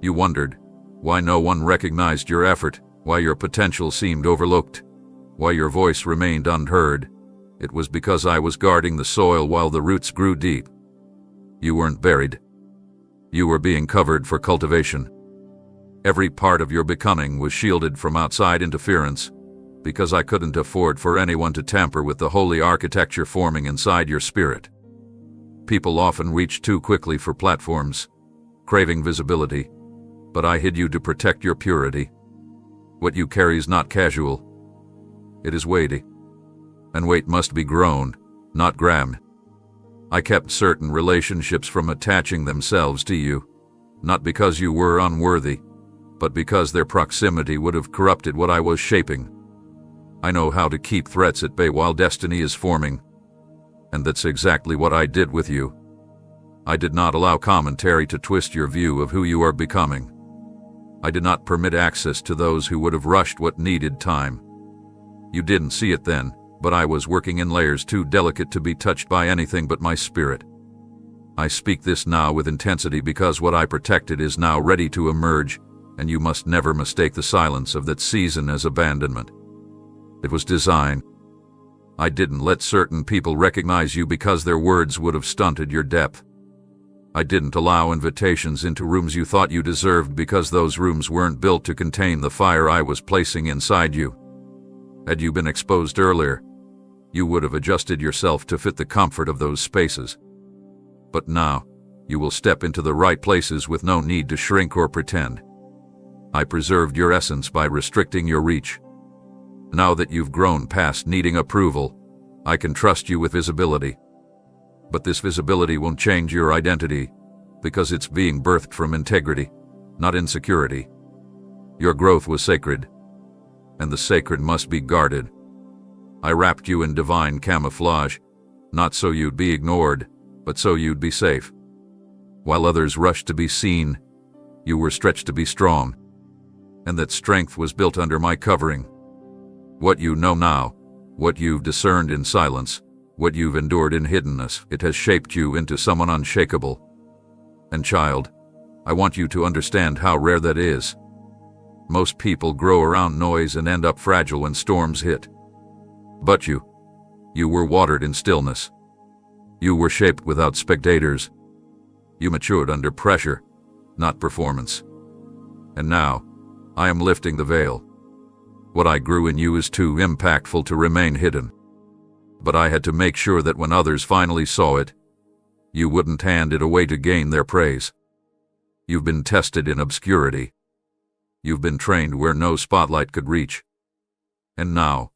You wondered why no one recognized your effort, why your potential seemed overlooked, why your voice remained unheard. It was because I was guarding the soil while the roots grew deep. You weren't buried. You were being covered for cultivation. Every part of your becoming was shielded from outside interference, because I couldn't afford for anyone to tamper with the holy architecture forming inside your spirit. People often reach too quickly for platforms, craving visibility, but I hid you to protect your purity. What you carry is not casual. It is weighty, and weight must be grown, not grabbed. I kept certain relationships from attaching themselves to you, not because you were unworthy, but because their proximity would have corrupted what I was shaping. I know how to keep threats at bay while destiny is forming, and that's exactly what I did with you. I did not allow commentary to twist your view of who you are becoming. I did not permit access to those who would have rushed what needed time. You didn't see it then, but I was working in layers too delicate to be touched by anything but my spirit. I speak this now with intensity because what I protected is now ready to emerge, and you must never mistake the silence of that season as abandonment. It was design. I didn't let certain people recognize you because their words would have stunted your depth. I didn't allow invitations into rooms you thought you deserved because those rooms weren't built to contain the fire I was placing inside you. Had you been exposed earlier, you would have adjusted yourself to fit the comfort of those spaces. But now, you will step into the right places with no need to shrink or pretend. I preserved your essence by restricting your reach. Now that you've grown past needing approval, I can trust you with visibility. But this visibility won't change your identity, because it's being birthed from integrity, not insecurity. Your growth was sacred, and the sacred must be guarded. I wrapped you in divine camouflage, not so you'd be ignored, but so you'd be safe. While others rushed to be seen, you were stretched to be strong, and that strength was built under my covering. What you know now, what you've discerned in silence, what you've endured in hiddenness, it has shaped you into someone unshakable. And child, I want you to understand how rare that is. Most people grow around noise and end up fragile when storms hit. But you were watered in stillness. You were shaped without spectators. You matured under pressure, not performance. And now, I am lifting the veil. What I grew in you is too impactful to remain hidden. But I had to make sure that when others finally saw it, you wouldn't hand it away to gain their praise. You've been tested in obscurity. You've been trained where no spotlight could reach. And now,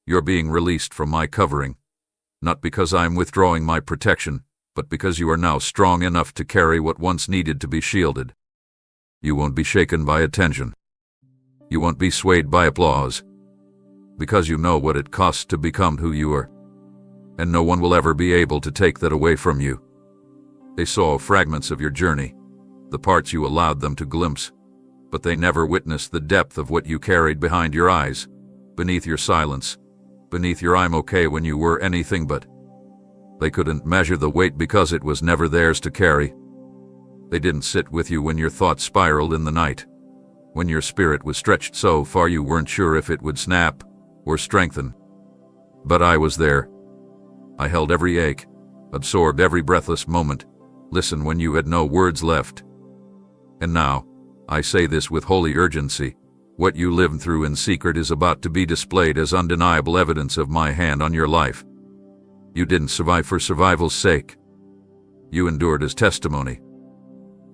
you're being released from my covering, not because I'm withdrawing my protection, but because you are now strong enough to carry what once needed to be shielded. You won't be shaken by attention. You won't be swayed by applause, because you know what it costs to become who you are, and no one will ever be able to take that away from you. They saw fragments of your journey, the parts you allowed them to glimpse, but they never witnessed the depth of what you carried behind your eyes, beneath your silence, beneath your "I'm okay" when you were anything but. They couldn't measure the weight because it was never theirs to carry. They didn't sit with you when your thoughts spiraled in the night, when your spirit was stretched so far you weren't sure if it would snap or strengthen. But I was there. I held every ache, absorbed every breathless moment, listened when you had no words left. And now, I say this with holy urgency. What you lived through in secret is about to be displayed as undeniable evidence of my hand on your life. You didn't survive for survival's sake. You endured as testimony.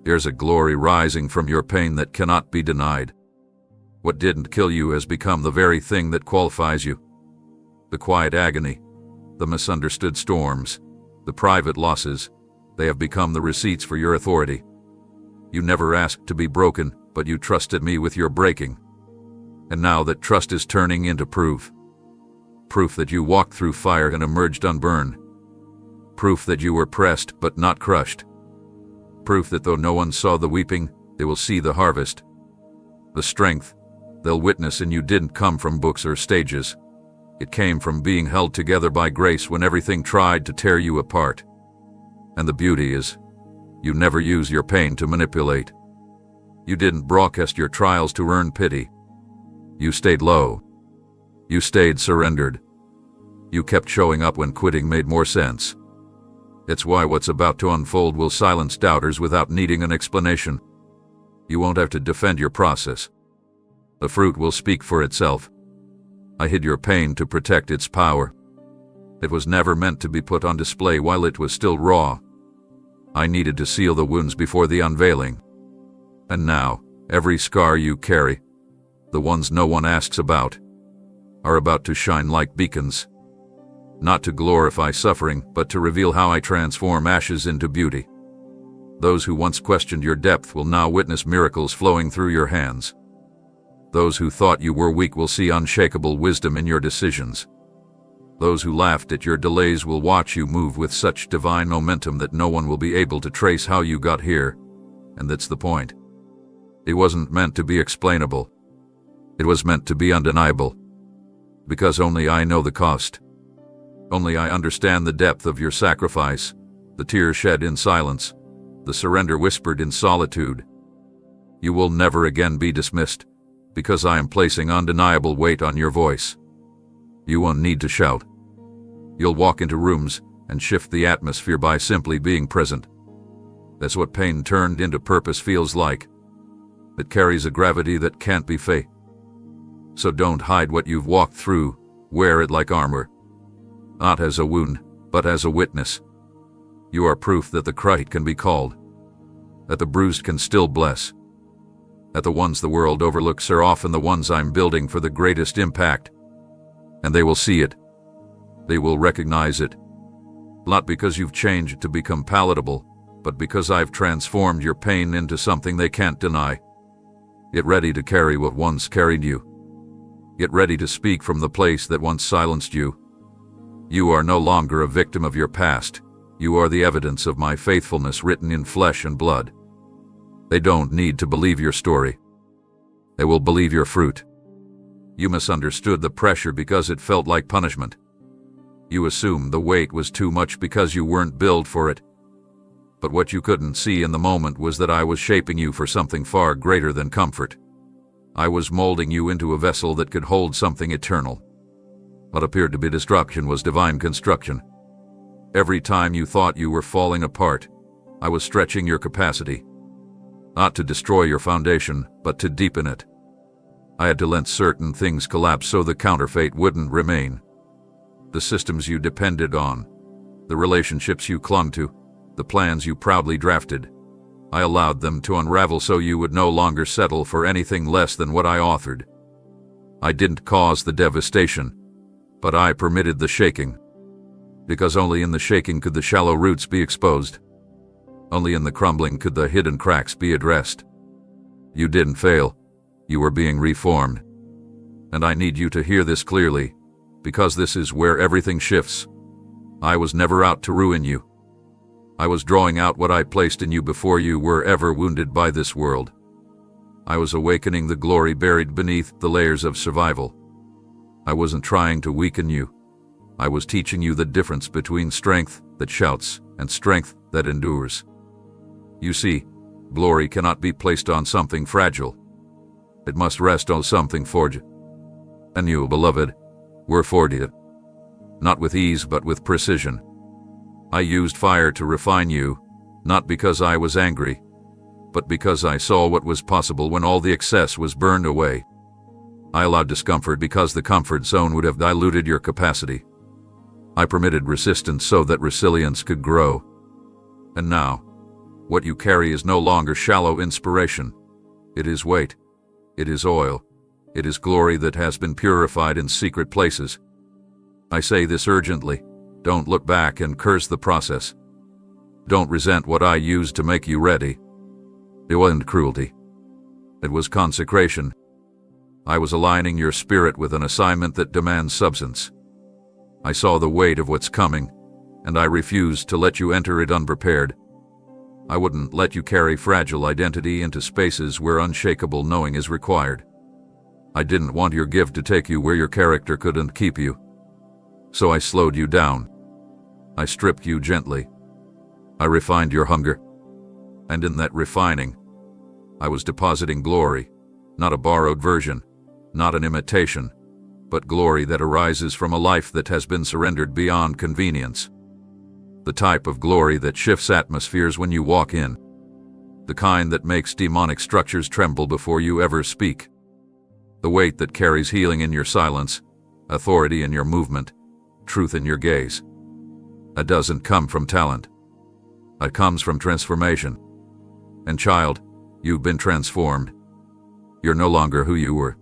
There's a glory rising from your pain that cannot be denied. What didn't kill you has become the very thing that qualifies you. The quiet agony, The misunderstood storms, the private losses, they have become the receipts for your authority. You never asked to be broken, but you trusted me with your breaking. And now that trust is turning into proof. Proof that you walked through fire and emerged unburned. Proof that you were pressed but not crushed. Proof that though no one saw the weeping, they will see the harvest. The strength they'll witness in you didn't come from books or stages. It came from being held together by grace when everything tried to tear you apart. And the beauty is, you never use your pain to manipulate. You didn't broadcast your trials to earn pity. You stayed low. You stayed surrendered. You kept showing up when quitting made more sense. It's why what's about to unfold will silence doubters without needing an explanation. You won't have to defend your process. The fruit will speak for itself. I hid your pain to protect its power. It was never meant to be put on display while it was still raw. I needed to seal the wounds before the unveiling. And now, every scar you carry, the ones no one asks about, are about to shine like beacons. Not to glorify suffering, but to reveal how I transform ashes into beauty. Those who once questioned your depth will now witness miracles flowing through your hands. Those who thought you were weak will see unshakable wisdom in your decisions. Those who laughed at your delays will watch you move with such divine momentum that no one will be able to trace how you got here. And that's the point. It wasn't meant to be explainable. It was meant to be undeniable. Because only I know the cost. Only I understand the depth of your sacrifice, the tears shed in silence, the surrender whispered in solitude. You will never again be dismissed, because I am placing undeniable weight on your voice. You won't need to shout. You'll walk into rooms and shift the atmosphere by simply being present. That's what pain turned into purpose feels like. It carries a gravity that can't be faked. So don't hide what you've walked through, wear it like armor. Not as a wound, but as a witness. You are proof that the crushed can be called, that the bruised can still bless, that the ones the world overlooks are often the ones I'm building for the greatest impact. And they will see it. They will recognize it. Not because you've changed to become palatable, but because I've transformed your pain into something they can't deny. Get ready to carry what once carried you. Get ready to speak from the place that once silenced you. You are no longer a victim of your past. You are the evidence of my faithfulness written in flesh and blood. They don't need to believe your story. They will believe your fruit. You misunderstood the pressure because it felt like punishment. You assumed the weight was too much because you weren't built for it. But what you couldn't see in the moment was that I was shaping you for something far greater than comfort. I was molding you into a vessel that could hold something eternal. What appeared to be destruction was divine construction. Every time you thought you were falling apart, I was stretching your capacity. Not to destroy your foundation, but to deepen it. I had to let certain things collapse so the counterfeit wouldn't remain. The systems you depended on, the relationships you clung to, the plans you proudly drafted. I allowed them to unravel so you would no longer settle for anything less than what I authored. I didn't cause the devastation, but I permitted the shaking. Because only in the shaking could the shallow roots be exposed. Only in the crumbling could the hidden cracks be addressed. You didn't fail. You were being reformed. And I need you to hear this clearly, because this is where everything shifts. I was never out to ruin you. I was drawing out what I placed in you before you were ever wounded by this world. I was awakening the glory buried beneath the layers of survival. I wasn't trying to weaken you. I was teaching you the difference between strength that shouts and strength that endures. You see, glory cannot be placed on something fragile. It must rest on something forged. And you, beloved, were forged. Not with ease but with precision. I used fire to refine you, not because I was angry, but because I saw what was possible when all the excess was burned away. I allowed discomfort because the comfort zone would have diluted your capacity. I permitted resistance so that resilience could grow. And now, what you carry is no longer shallow inspiration. It is weight. It is oil. It is glory that has been purified in secret places. I say this urgently, Don't look back and curse the process. Don't resent what I used to make you ready. It wasn't cruelty. It was consecration. I was aligning your spirit with an assignment that demands substance. I saw the weight of what's coming, and I refused to let you enter it unprepared. I wouldn't let you carry fragile identity into spaces where unshakable knowing is required. I didn't want your gift to take you where your character couldn't keep you. So I slowed you down. I stripped you gently. I refined your hunger. And in that refining, I was depositing glory, not a borrowed version, not an imitation, but glory that arises from a life that has been surrendered beyond convenience. The type of glory that shifts atmospheres when you walk in. The kind that makes demonic structures tremble before you ever speak. The weight that carries healing in your silence, authority in your movement, truth in your gaze. It doesn't come from talent. It comes from transformation. And child, you've been transformed. You're no longer who you were.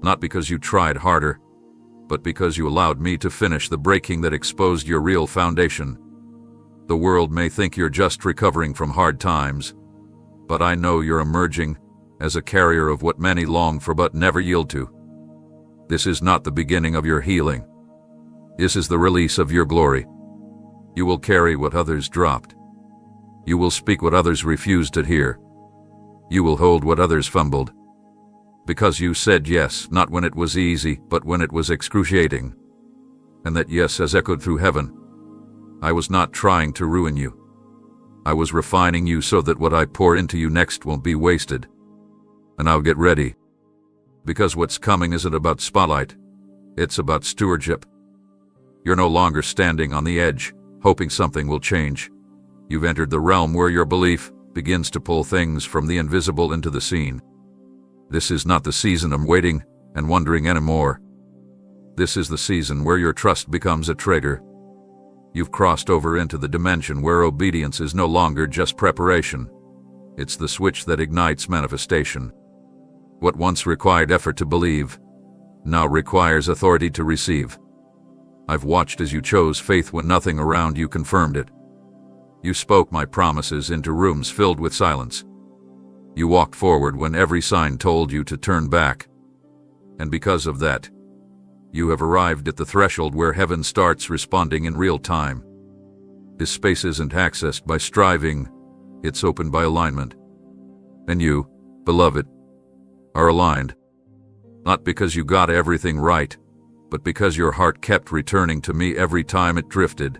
Not because you tried harder, but because you allowed me to finish the breaking that exposed your real foundation. The world may think you're just recovering from hard times, but I know you're emerging as a carrier of what many long for but never yield to. This is not the beginning of your healing. This is the release of your glory. You will carry what others dropped. You will speak what others refused to hear. You will hold what others fumbled. Because you said yes, not when it was easy, but when it was excruciating. And that yes has echoed through heaven. I was not trying to ruin you. I was refining you so that what I pour into you next won't be wasted. And I'll get ready. Because what's coming isn't about spotlight. It's about stewardship. You're no longer standing on the edge, hoping something will change. You've entered the realm where your belief begins to pull things from the invisible into the seen. This is not the season of waiting and wondering anymore. This is the season where your trust becomes a trigger. You've crossed over into the dimension where obedience is no longer just preparation. It's the switch that ignites manifestation. What once required effort to believe, now requires authority to receive. I've watched as you chose faith when nothing around you confirmed it. You spoke my promises into rooms filled with silence. You walked forward when every sign told you to turn back. And because of that, you have arrived at the threshold where heaven starts responding in real time. This space isn't accessed by striving, it's opened by alignment. And you, beloved, are aligned. Not because you got everything right, but because your heart kept returning to me every time it drifted.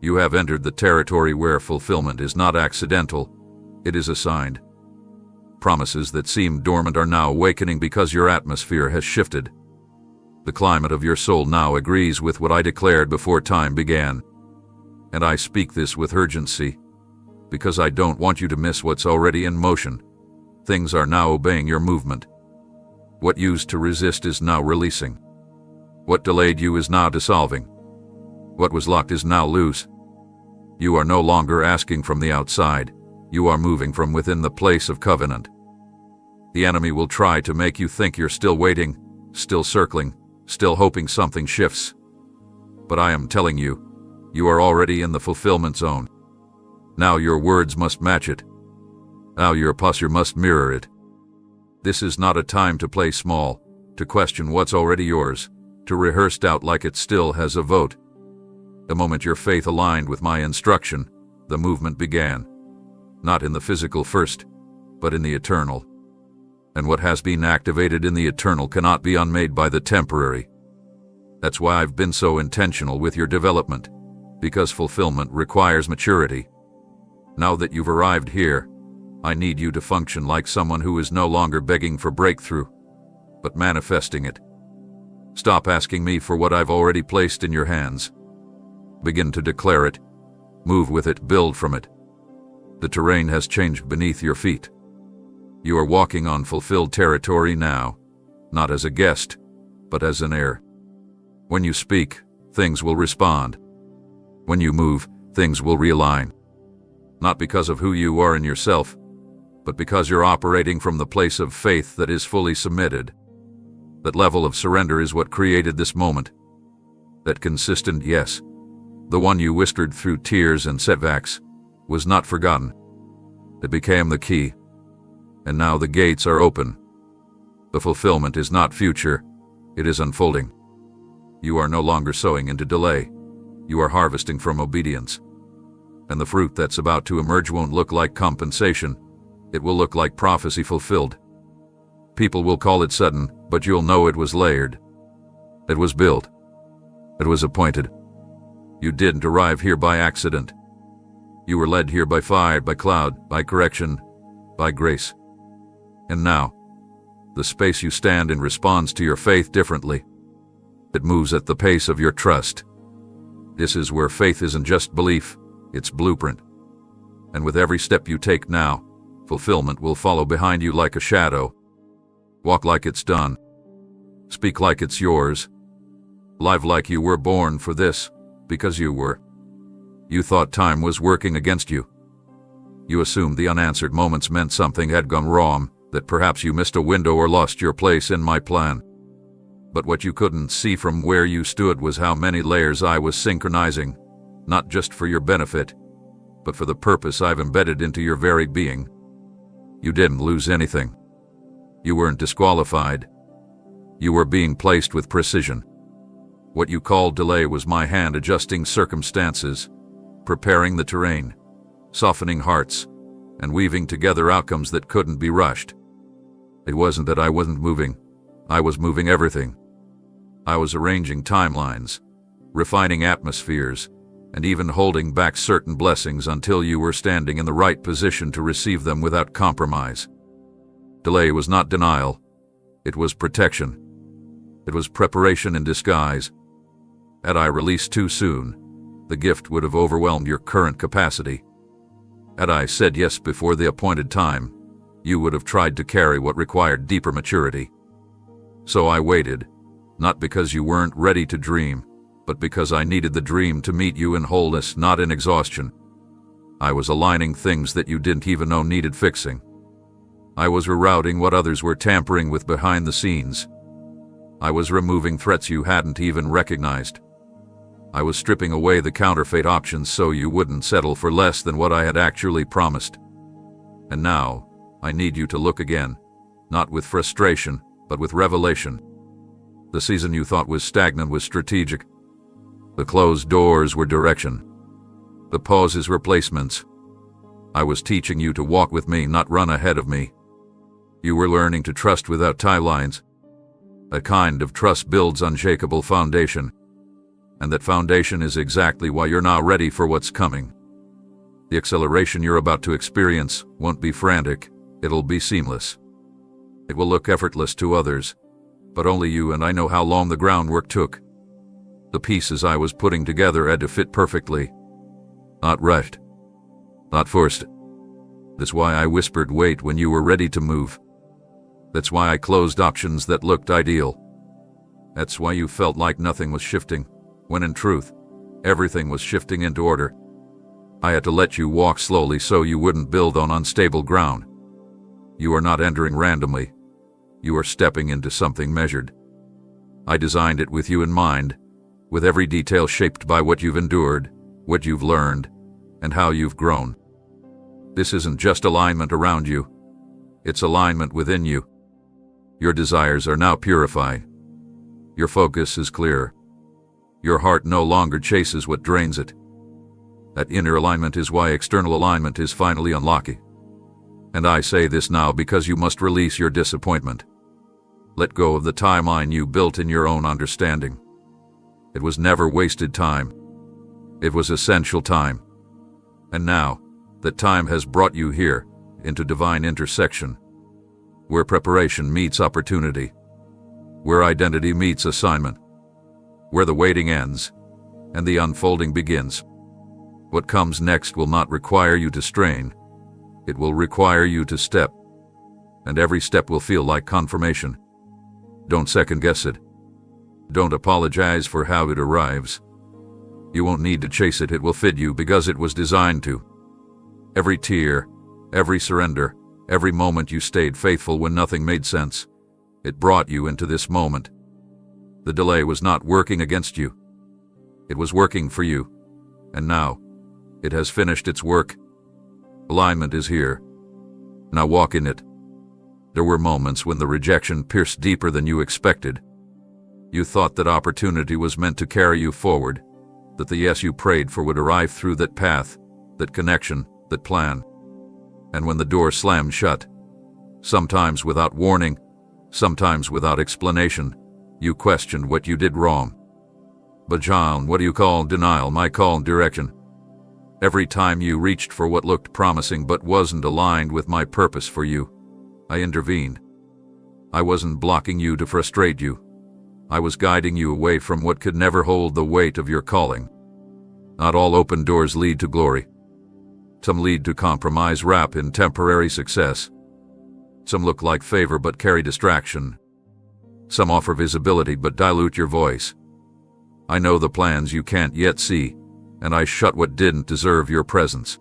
You have entered the territory where fulfillment is not accidental, it is assigned. Promises that seemed dormant are now awakening because your atmosphere has shifted. The climate of your soul now agrees with what I declared before time began. And I speak this with urgency, because I don't want you to miss what's already in motion. Things are now obeying your movement. What used to resist is now releasing. What delayed you is now dissolving. What was locked is now loose. You are no longer asking from the outside. You are moving from within the place of covenant. The enemy will try to make you think you're still waiting, still circling, still hoping something shifts. But I am telling you, you are already in the fulfillment zone. Now your words must match it. Now your posture must mirror it. This is not a time to play small, to question what's already yours, to rehearse doubt like it still has a vote. The moment your faith aligned with my instruction, the movement began. Not in the physical first, but in the eternal. And what has been activated in the eternal cannot be unmade by the temporary. That's why I've been so intentional with your development, because fulfillment requires maturity. Now that you've arrived here, I need you to function like someone who is no longer begging for breakthrough, but manifesting it. Stop asking me for what I've already placed in your hands. Begin to declare it. Move with it, build from it. The terrain has changed beneath your feet. You are walking on fulfilled territory now, not as a guest, but as an heir. When you speak, things will respond. When you move, things will realign. Not because of who you are in yourself, but because you're operating from the place of faith that is fully submitted. That level of surrender is what created this moment. That consistent yes the one you whispered through tears and setbacks, was not forgotten. It became the key. And now the gates are open. The fulfillment is not future, it is unfolding. You are no longer sowing into delay. You are harvesting from obedience. And the fruit that's about to emerge won't look like compensation. It will look like prophecy fulfilled. People will call it sudden, but you'll know it was layered. It was built. It was appointed. You didn't arrive here by accident. You were led here by fire, by cloud, by correction, by grace. And now, the space you stand in responds to your faith differently. It moves at the pace of your trust. This is where faith isn't just belief, it's blueprint. And with every step you take now, fulfillment will follow behind you like a shadow. Walk like it's done. Speak like it's yours. Live like you were born for this, because you were. You thought time was working against you. You assumed the unanswered moments meant something had gone wrong, that perhaps you missed a window or lost your place in my plan. But what you couldn't see from where you stood was how many layers I was synchronizing, not just for your benefit, but for the purpose I've embedded into your very being. You didn't lose anything. You weren't disqualified. You were being placed with precision. What you called delay was my hand adjusting circumstances, preparing the terrain, softening hearts, and weaving together outcomes that couldn't be rushed. It wasn't that I wasn't moving. I was moving everything. I was arranging timelines, refining atmospheres, and even holding back certain blessings until you were standing in the right position to receive them without compromise. Delay was not denial. It was protection. It was preparation in disguise. Had I released too soon, the gift would have overwhelmed your current capacity. Had I said yes before the appointed time, you would have tried to carry what required deeper maturity. So I waited, not because you weren't ready to dream, but because I needed the dream to meet you in wholeness, not in exhaustion. I was aligning things that you didn't even know needed fixing. I was rerouting what others were tampering with behind the scenes. I was removing threats you hadn't even recognized. I was stripping away the counterfeit options so you wouldn't settle for less than what I had actually promised. And now, I need you to look again, not with frustration, but with revelation. The season you thought was stagnant was strategic. The closed doors were direction. The pauses were placements. I was teaching you to walk with me, not run ahead of me. You were learning to trust without tie lines. A kind of trust builds unshakable foundation. And that foundation is exactly why you're now ready for what's coming. The acceleration you're about to experience won't be frantic, it'll be seamless. It will look effortless to others, but only you and I know how long the groundwork took. The pieces I was putting together had to fit perfectly. Not rushed. Not forced. That's why I whispered wait when you were ready to move. That's why I closed options that looked ideal. That's why you felt like nothing was shifting, when in truth, everything was shifting into order. I had to let you walk slowly so you wouldn't build on unstable ground. You are not entering randomly. You are stepping into something measured. I designed it with you in mind, with every detail shaped by what you've endured, what you've learned, and how you've grown. This isn't just alignment around you. It's alignment within you. Your desires are now purified. Your focus is clear. Your heart no longer chases what drains it. That inner alignment is why external alignment is finally unlocking. And I say this now because you must release your disappointment. Let go of the timeline you built in your own understanding. It was never wasted time. It was essential time. And now, that time has brought you here, into divine intersection, where preparation meets opportunity, where identity meets assignment, where the waiting ends and the unfolding begins. What comes next will not require you to strain. It will require you to step, and every step will feel like confirmation. Don't second-guess it. Don't apologize for how it arrives. You won't need to chase it, it will fit you because it was designed to. Every tear, every surrender, every moment you stayed faithful when nothing made sense, it brought you into this moment. The delay was not working against you. It was working for you. And now, it has finished its work. Alignment is here. Now walk in it. There were moments when the rejection pierced deeper than you expected. You thought that opportunity was meant to carry you forward, that the yes you prayed for would arrive through that path, that connection, that plan. And when the door slammed shut, sometimes without warning, sometimes without explanation, you questioned what you did wrong. But John, what do you call denial? I call direction. Every time you reached for what looked promising but wasn't aligned with my purpose for you, I intervened. I wasn't blocking you to frustrate you. I was guiding you away from what could never hold the weight of your calling. Not all open doors lead to glory. Some lead to compromise wrapped in temporary success. Some look like favor but carry distraction. Some offer visibility but dilute your voice. I know the plans you can't yet see, and I shut what didn't deserve your presence.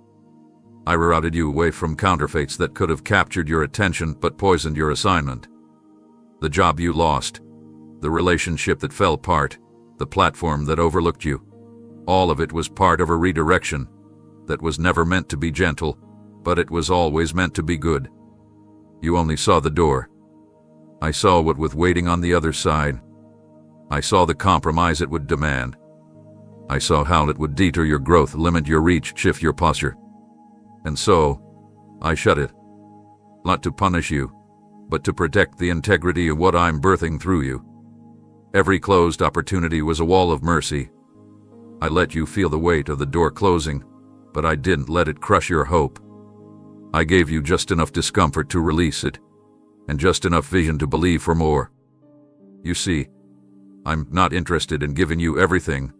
I rerouted you away from counterfeits that could have captured your attention but poisoned your assignment. The job you lost, the relationship that fell apart, the platform that overlooked you, all of it was part of a redirection that was never meant to be gentle, but it was always meant to be good. You only saw the door. I saw what was waiting on the other side. I saw the compromise it would demand. I saw how it would deter your growth, limit your reach, shift your posture. And so, I shut it. Not to punish you, but to protect the integrity of what I'm birthing through you. Every closed opportunity was a wall of mercy. I let you feel the weight of the door closing, but I didn't let it crush your hope. I gave you just enough discomfort to release it, and just enough vision to believe for more. You see, I'm not interested in giving you everything.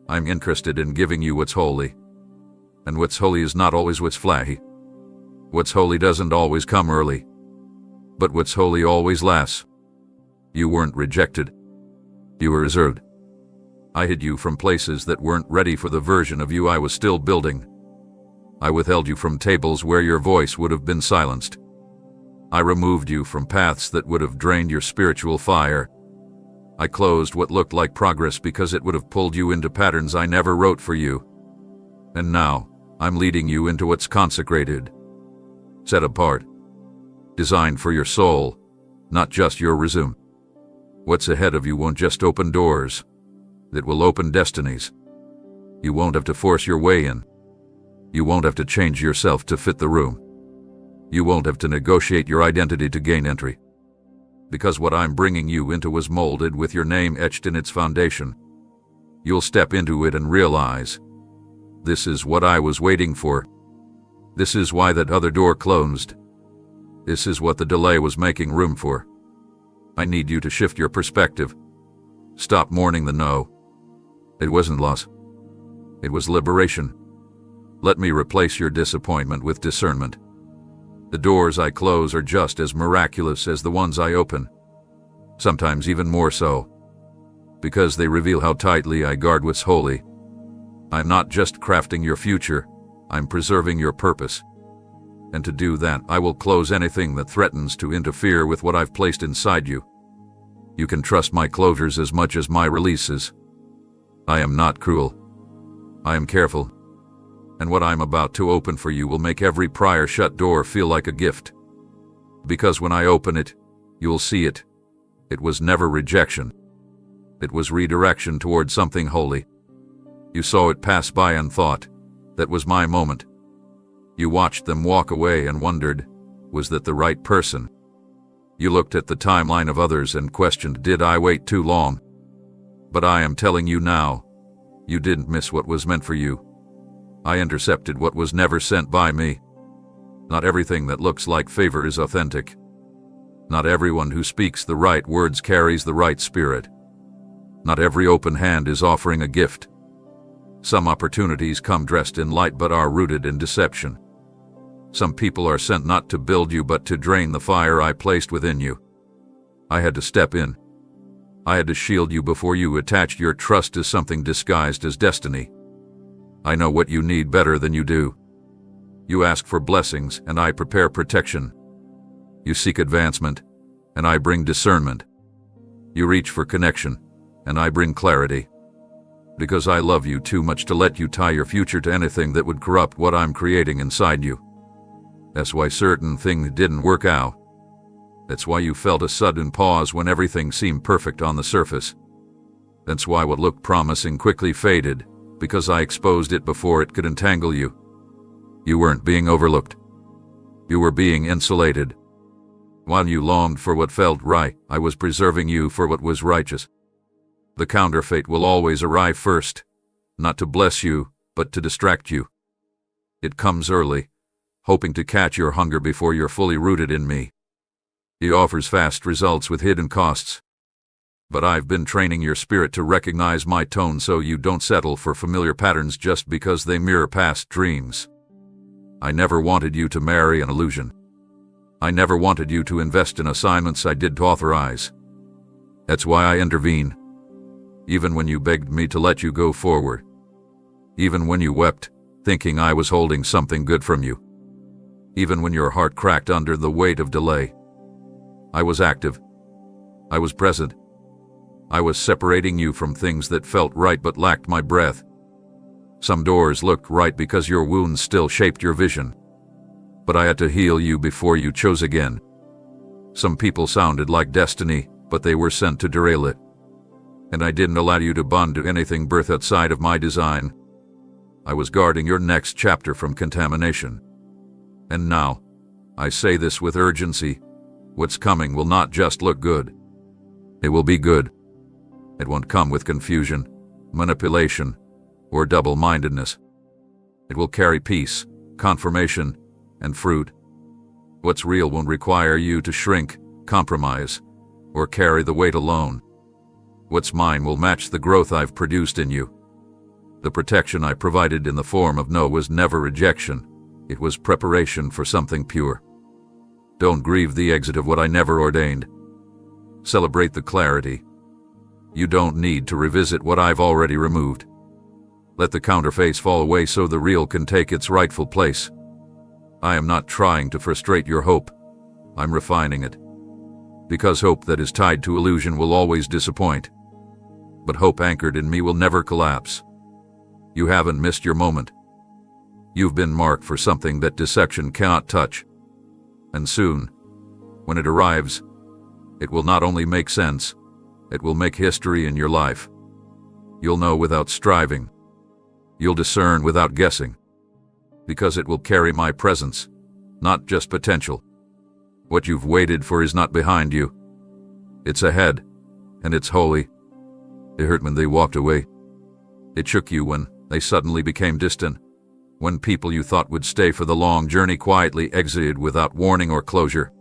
I'm interested in giving you what's holy. And what's holy is not always what's flashy. What's holy doesn't always come early. But what's holy always lasts. You weren't rejected. You were reserved. I hid you from places that weren't ready for the version of you I was still building. I withheld you from tables where your voice would have been silenced. I removed you from paths that would have drained your spiritual fire. I closed what looked like progress because it would have pulled you into patterns I never wrote for you. And now, I'm leading you into what's consecrated, set apart, designed for your soul, not just your resume. What's ahead of you won't just open doors. It will open destinies. You won't have to force your way in. You won't have to change yourself to fit the room. You won't have to negotiate your identity to gain entry. Because what I'm bringing you into was molded with your name etched in its foundation. You'll step into it and realize, this is what I was waiting for. This is why that other door closed. This is what the delay was making room for. I need you to shift your perspective. Stop mourning the no. It wasn't loss. It was liberation. Let me replace your disappointment with discernment. The doors I close are just as miraculous as the ones I open. Sometimes even more so. Because they reveal how tightly I guard what's holy. I'm not just crafting your future, I'm preserving your purpose. And to do that, I will close anything that threatens to interfere with what I've placed inside you. You can trust my closures as much as my releases. I am not cruel. I am careful. And what I'm about to open for you will make every prior shut door feel like a gift. Because when I open it, you'll see it. It was never rejection. It was redirection toward something holy. You saw it pass by and thought, that was my moment. You watched them walk away and wondered, was that the right person? You looked at the timeline of others and questioned, did I wait too long? But I am telling you now, you didn't miss what was meant for you. I intercepted what was never sent by me. Not everything that looks like favor is authentic. Not everyone who speaks the right words carries the right spirit. Not every open hand is offering a gift. Some opportunities come dressed in light but are rooted in deception. Some people are sent not to build you but to drain the fire I placed within you. I had to step in. I had to shield you before you attached your trust to something disguised as destiny. I know what you need better than you do. You ask for blessings, and I prepare protection. You seek advancement, and I bring discernment. You reach for connection, and I bring clarity. because I love you too much to let you tie your future to anything that would corrupt what I'm creating inside you. That's why certain things didn't work out. That's why you felt a sudden pause when everything seemed perfect on the surface. That's why what looked promising quickly faded, because I exposed it before it could entangle you. You weren't being overlooked. You were being insulated. While you longed for what felt right, I was preserving you for what was righteous. The counterfeit will always arrive first, not to bless you, but to distract you. It comes early, hoping to catch your hunger before you're fully rooted in me. It offers fast results with hidden costs. But I've been training your spirit to recognize my tone so you don't settle for familiar patterns just because they mirror past dreams. I never wanted you to marry an illusion. I never wanted you to invest in assignments I didn't authorize. That's why I intervene. Even when you begged me to let you go forward. Even when you wept, thinking I was holding something good from you. Even when your heart cracked under the weight of delay. I was active. I was present. I was separating you from things that felt right but lacked my breath. Some doors looked right because your wounds still shaped your vision. But I had to heal you before you chose again. Some people sounded like destiny, but they were sent to derail it. And I didn't allow you to bond to anything birthed outside of my design. I was guarding your next chapter from contamination. And now, I say this with urgency, what's coming will not just look good. It will be good. It won't come with confusion, manipulation, or double-mindedness. It will carry peace, confirmation, and fruit. What's real won't require you to shrink, compromise, or carry the weight alone. What's mine will match the growth I've produced in you. The protection I provided in the form of no was never rejection. It was preparation for something pure. Don't grieve the exit of what I never ordained. Celebrate the clarity. You don't need to revisit what I've already removed. Let the counterface fall away so the real can take its rightful place. I am not trying to frustrate your hope. I'm refining it. Because hope that is tied to illusion will always disappoint. But hope anchored in me will never collapse. You haven't missed your moment. You've been marked for something that deception cannot touch. And soon, when it arrives, it will not only make sense, it will make history in your life. You'll know without striving. You'll discern without guessing. Because it will carry my presence, not just potential. What you've waited for is not behind you. It's ahead, and it's holy. It hurt when they walked away. It shook you when they suddenly became distant. When people you thought would stay for the long journey quietly exited without warning or closure.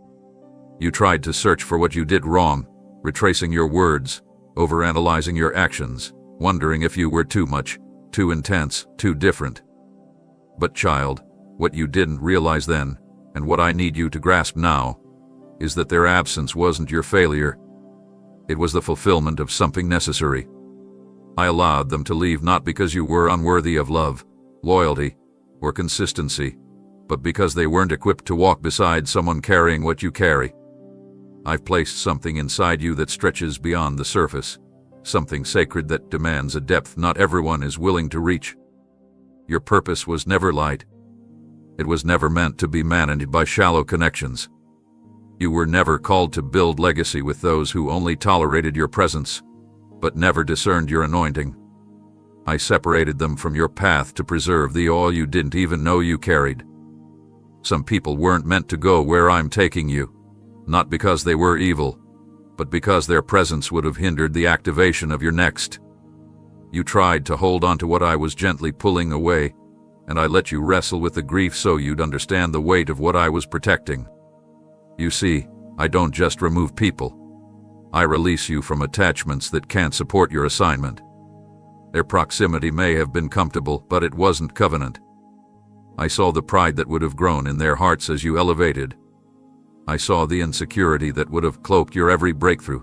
You tried to search for what you did wrong, retracing your words, overanalyzing your actions, wondering if you were too much, too intense, too different. But child, what you didn't realize then, and what I need you to grasp now, is that their absence wasn't your failure. It was the fulfillment of something necessary. I allowed them to leave not because you were unworthy of love, loyalty, or consistency, but because they weren't equipped to walk beside someone carrying what you carry. I've placed something inside you that stretches beyond the surface, something sacred that demands a depth not everyone is willing to reach. Your purpose was never light. It was never meant to be managed by shallow connections. You were never called to build legacy with those who only tolerated your presence, but never discerned your anointing. I separated them from your path to preserve the oil you didn't even know you carried. Some people weren't meant to go where I'm taking you, not because they were evil, but because their presence would have hindered the activation of your next. You tried to hold on to what I was gently pulling away, and I let you wrestle with the grief so you'd understand the weight of what I was protecting. You see, I don't just remove people. I release you from attachments that can't support your assignment. Their proximity may have been comfortable, but it wasn't covenant. I saw the pride that would have grown in their hearts as you elevated. I saw the insecurity that would have cloaked your every breakthrough.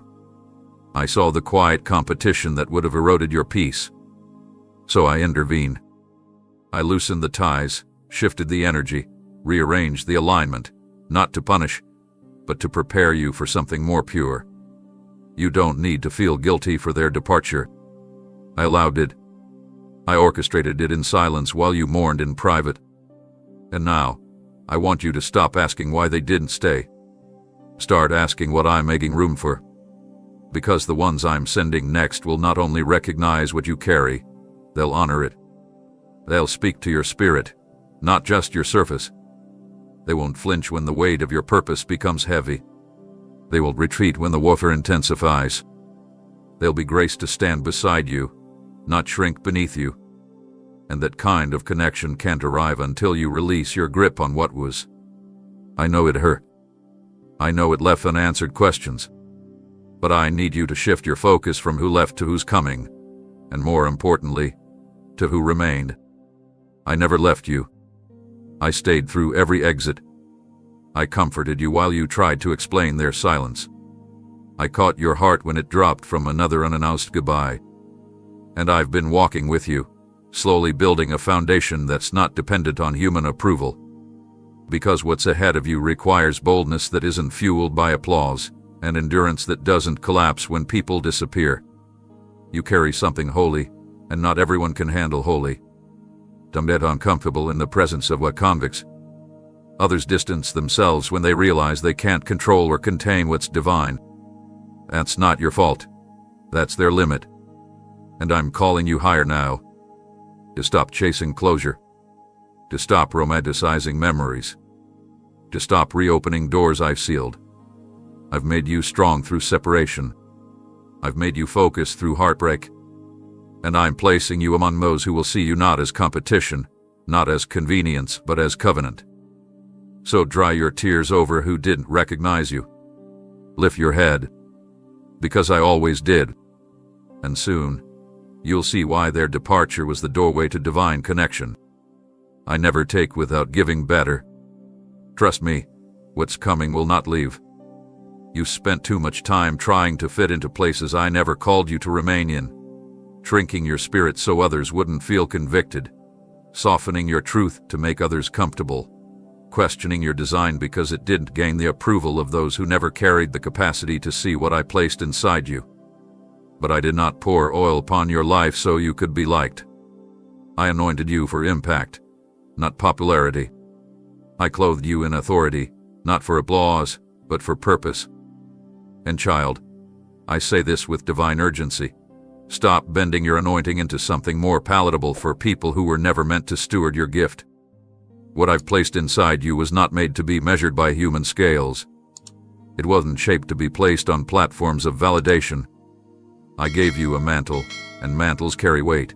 I saw the quiet competition that would have eroded your peace. So I intervened. I loosened the ties, shifted the energy, rearranged the alignment, not to punish, but to prepare you for something more pure. You don't need to feel guilty for their departure. I allowed it, I orchestrated it in silence while you mourned in private. And now, I want you to stop asking why they didn't stay. Start asking what I'm making room for. Because the ones I'm sending next will not only recognize what you carry, they'll honor it. They'll speak to your spirit, not just your surface. They won't flinch when the weight of your purpose becomes heavy. They will retreat when the warfare intensifies. They'll be graced to stand beside you, not shrink beneath you. And that kind of connection can't arrive until you release your grip on what was. I know it hurt. I know it left unanswered questions. But I need you to shift your focus from who left to who's coming, and more importantly, to who remained. I never left you. I stayed through every exit. I comforted you while you tried to explain their silence. I caught your heart when it dropped from another unannounced goodbye. And I've been walking with you, slowly building a foundation that's not dependent on human approval. Because what's ahead of you requires boldness that isn't fueled by applause, and endurance that doesn't collapse when people disappear. You carry something holy, and not everyone can handle holy. Some get uncomfortable in the presence of what convicts. Others distance themselves when they realize they can't control or contain what's divine. That's not your fault. That's their limit. And I'm calling you higher now. To stop chasing closure. To stop romanticizing memories. To stop reopening doors I've sealed. I've made you strong through separation. I've made you focus through heartbreak. And I'm placing you among those who will see you not as competition, not as convenience, but as covenant. So dry your tears over who didn't recognize you. Lift your head. Because I always did. And soon, you'll see why their departure was the doorway to divine connection. I never take without giving better. Trust me, what's coming will not leave. You spent too much time trying to fit into places I never called you to remain in, shrinking your spirit so others wouldn't feel convicted, softening your truth to make others comfortable, questioning your design because it didn't gain the approval of those who never carried the capacity to see what I placed inside you. But I did not pour oil upon your life so you could be liked. I anointed you for impact, not popularity. I clothed you in authority, not for applause, but for purpose. And child, I say this with divine urgency. Stop bending your anointing into something more palatable for people who were never meant to steward your gift. What I've placed inside you was not made to be measured by human scales. It wasn't shaped to be placed on platforms of validation. I gave you a mantle, and mantles carry weight.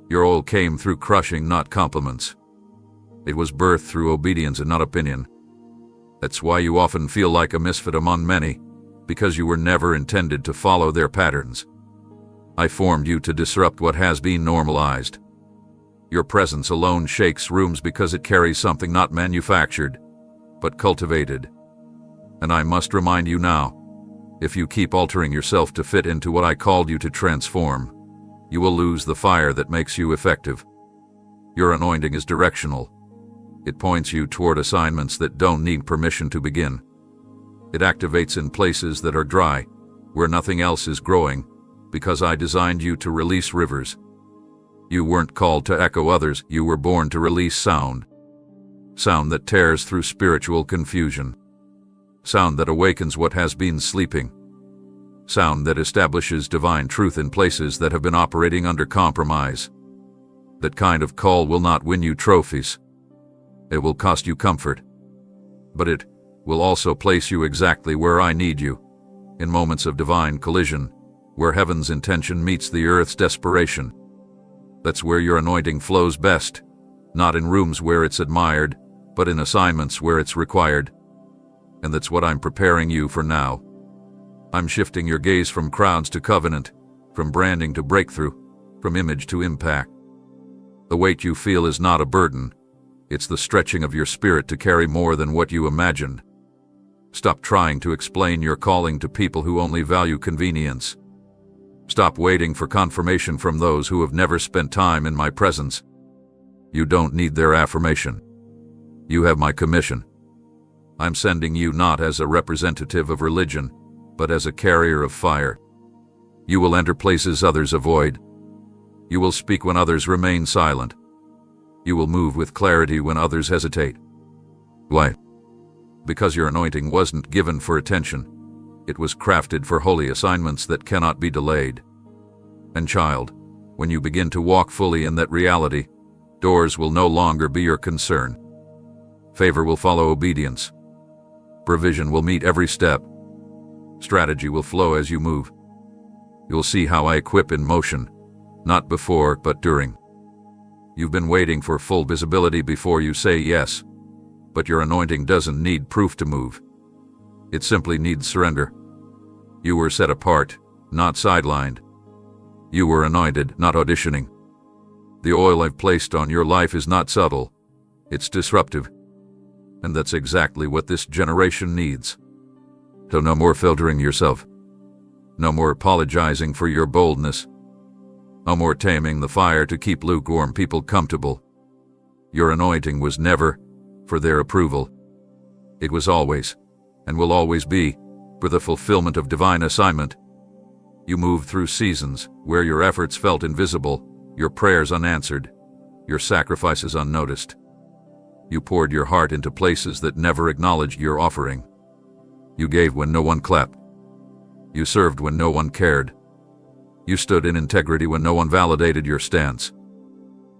Your oil came through crushing, not compliments. It was birthed through obedience and not opinion. That's why you often feel like a misfit among many, because you were never intended to follow their patterns. I formed you to disrupt what has been normalized. Your presence alone shakes rooms because it carries something not manufactured, but cultivated. And I must remind you now, if you keep altering yourself to fit into what I called you to transform, you will lose the fire that makes you effective. Your anointing is directional. It points you toward assignments that don't need permission to begin. It activates in places that are dry, where nothing else is growing, because I designed you to release rivers. You weren't called to echo others, you were born to release sound. Sound that tears through spiritual confusion. Sound that awakens what has been sleeping. Sound that establishes divine truth in places that have been operating under compromise. That kind of call will not win you trophies. It will cost you comfort. But it will also place you exactly where I need you, in moments of divine collision, where heaven's intention meets the earth's desperation. That's where your anointing flows best, not in rooms where it's admired, but in assignments where it's required. And that's what I'm preparing you for now. I'm shifting your gaze from crowds to covenant, from branding to breakthrough, from image to impact. The weight you feel is not a burden. It's the stretching of your spirit to carry more than what you imagined. Stop trying to explain your calling to people who only value convenience. Stop waiting for confirmation from those who have never spent time in my presence. You don't need their affirmation. You have my commission. I'm sending you not as a representative of religion, but as a carrier of fire. You will enter places others avoid. You will speak when others remain silent. You will move with clarity when others hesitate. Why? Because your anointing wasn't given for attention. It was crafted for holy assignments that cannot be delayed. And child, when you begin to walk fully in that reality, doors will no longer be your concern. Favor will follow obedience. Provision will meet every step. Strategy will flow as you move. You'll see how I equip in motion, not before but during. You've been waiting for full visibility before you say yes, but your anointing doesn't need proof to move. It simply needs surrender. You were set apart, not sidelined. You were anointed, not auditioning. The oil I've placed on your life is not subtle, it's disruptive. And that's exactly what this generation needs. So no more filtering yourself. No more apologizing for your boldness. No more taming the fire to keep lukewarm people comfortable. Your anointing was never for their approval. It was always, and will always be, for the fulfillment of divine assignment. You moved through seasons where your efforts felt invisible, your prayers unanswered, your sacrifices unnoticed. You poured your heart into places that never acknowledged your offering. You gave when no one clapped. You served when no one cared. You stood in integrity when no one validated your stance.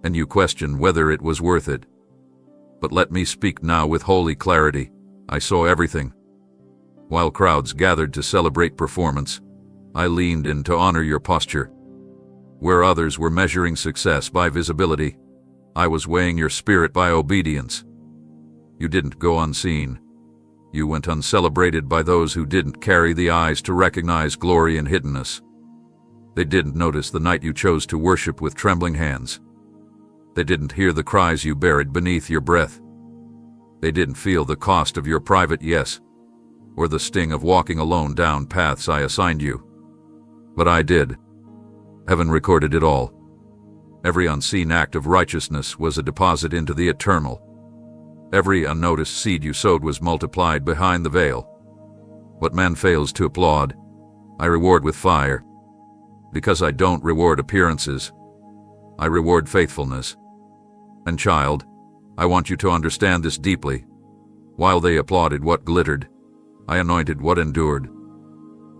And you questioned whether it was worth it. But let me speak now with holy clarity. I saw everything. While crowds gathered to celebrate performance, I leaned in to honor your posture. Where others were measuring success by visibility, I was weighing your spirit by obedience. You didn't go unseen. You went uncelebrated by those who didn't carry the eyes to recognize glory in hiddenness. They didn't notice the night you chose to worship with trembling hands. They didn't hear the cries you buried beneath your breath. They didn't feel the cost of your private yes, or the sting of walking alone down paths I assigned you. But I did. Heaven recorded it all. Every unseen act of righteousness was a deposit into the eternal. Every unnoticed seed you sowed was multiplied behind the veil. What man fails to applaud, I reward with fire. Because I don't reward appearances, I reward faithfulness. And child, I want you to understand this deeply. While they applauded what glittered, I anointed what endured.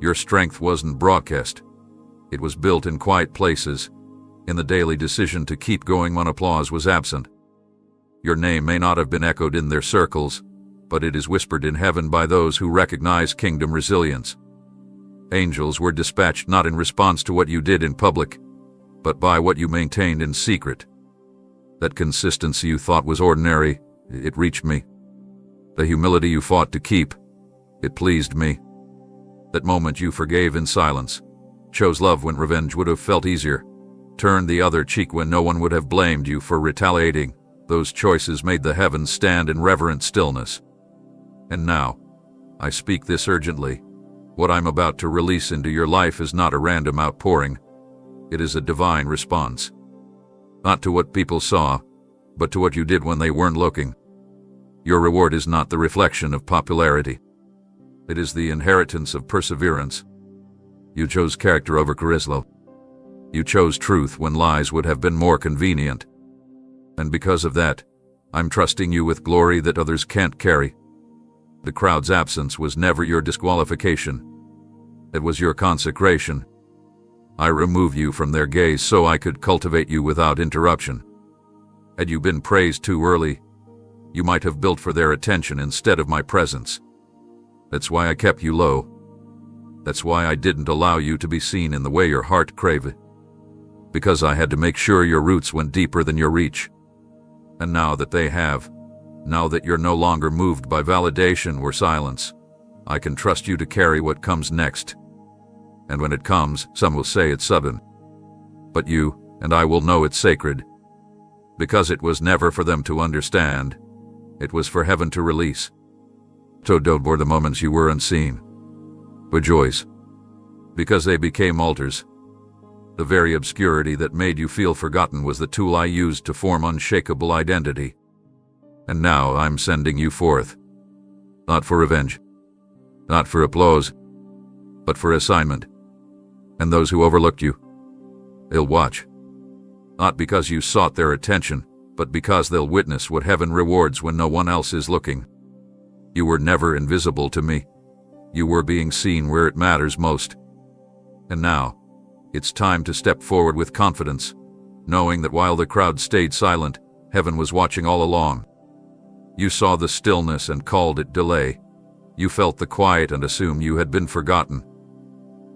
Your strength wasn't broadcast. It was built in quiet places, in the daily decision to keep going when applause was absent. Your name may not have been echoed in their circles, but it is whispered in heaven by those who recognize kingdom resilience. Angels were dispatched not in response to what you did in public, but by what you maintained in secret. That consistency you thought was ordinary, it reached me. The humility you fought to keep, it pleased me. That moment you forgave in silence, chose love when revenge would have felt easier, turned the other cheek when no one would have blamed you for retaliating. Those choices made the heavens stand in reverent stillness. And now, I speak this urgently. What I'm about to release into your life is not a random outpouring. It is a divine response. Not to what people saw, but to what you did when they weren't looking. Your reward is not the reflection of popularity. It is the inheritance of perseverance. You chose character over charisma. You chose truth when lies would have been more convenient. And because of that, I'm trusting you with glory that others can't carry. The crowd's absence was never your disqualification. It was your consecration. I remove you from their gaze so I could cultivate you without interruption. Had you been praised too early, you might have built for their attention instead of my presence. That's why I kept you low. That's why I didn't allow you to be seen in the way your heart craved. Because I had to make sure your roots went deeper than your reach. And now that they have, now that you're no longer moved by validation or silence, I can trust you to carry what comes next. And when it comes, some will say it's sudden. But you and I will know it's sacred. Because it was never for them to understand. It was for heaven to release. So don't bore the moments you were unseen. Rejoice. Because they became altars. The very obscurity that made you feel forgotten was the tool I used to form unshakable identity. And now I'm sending you forth. Not for revenge. Not for applause. But for assignment. And those who overlooked you, they'll watch. not because you sought their attention, but because they'll witness what heaven rewards when no one else is looking. You were never invisible to me. You were being seen where it matters most. And now, it's time to step forward with confidence, knowing that while the crowd stayed silent, heaven was watching all along. You saw the stillness and called it delay. You felt the quiet and assumed you had been forgotten.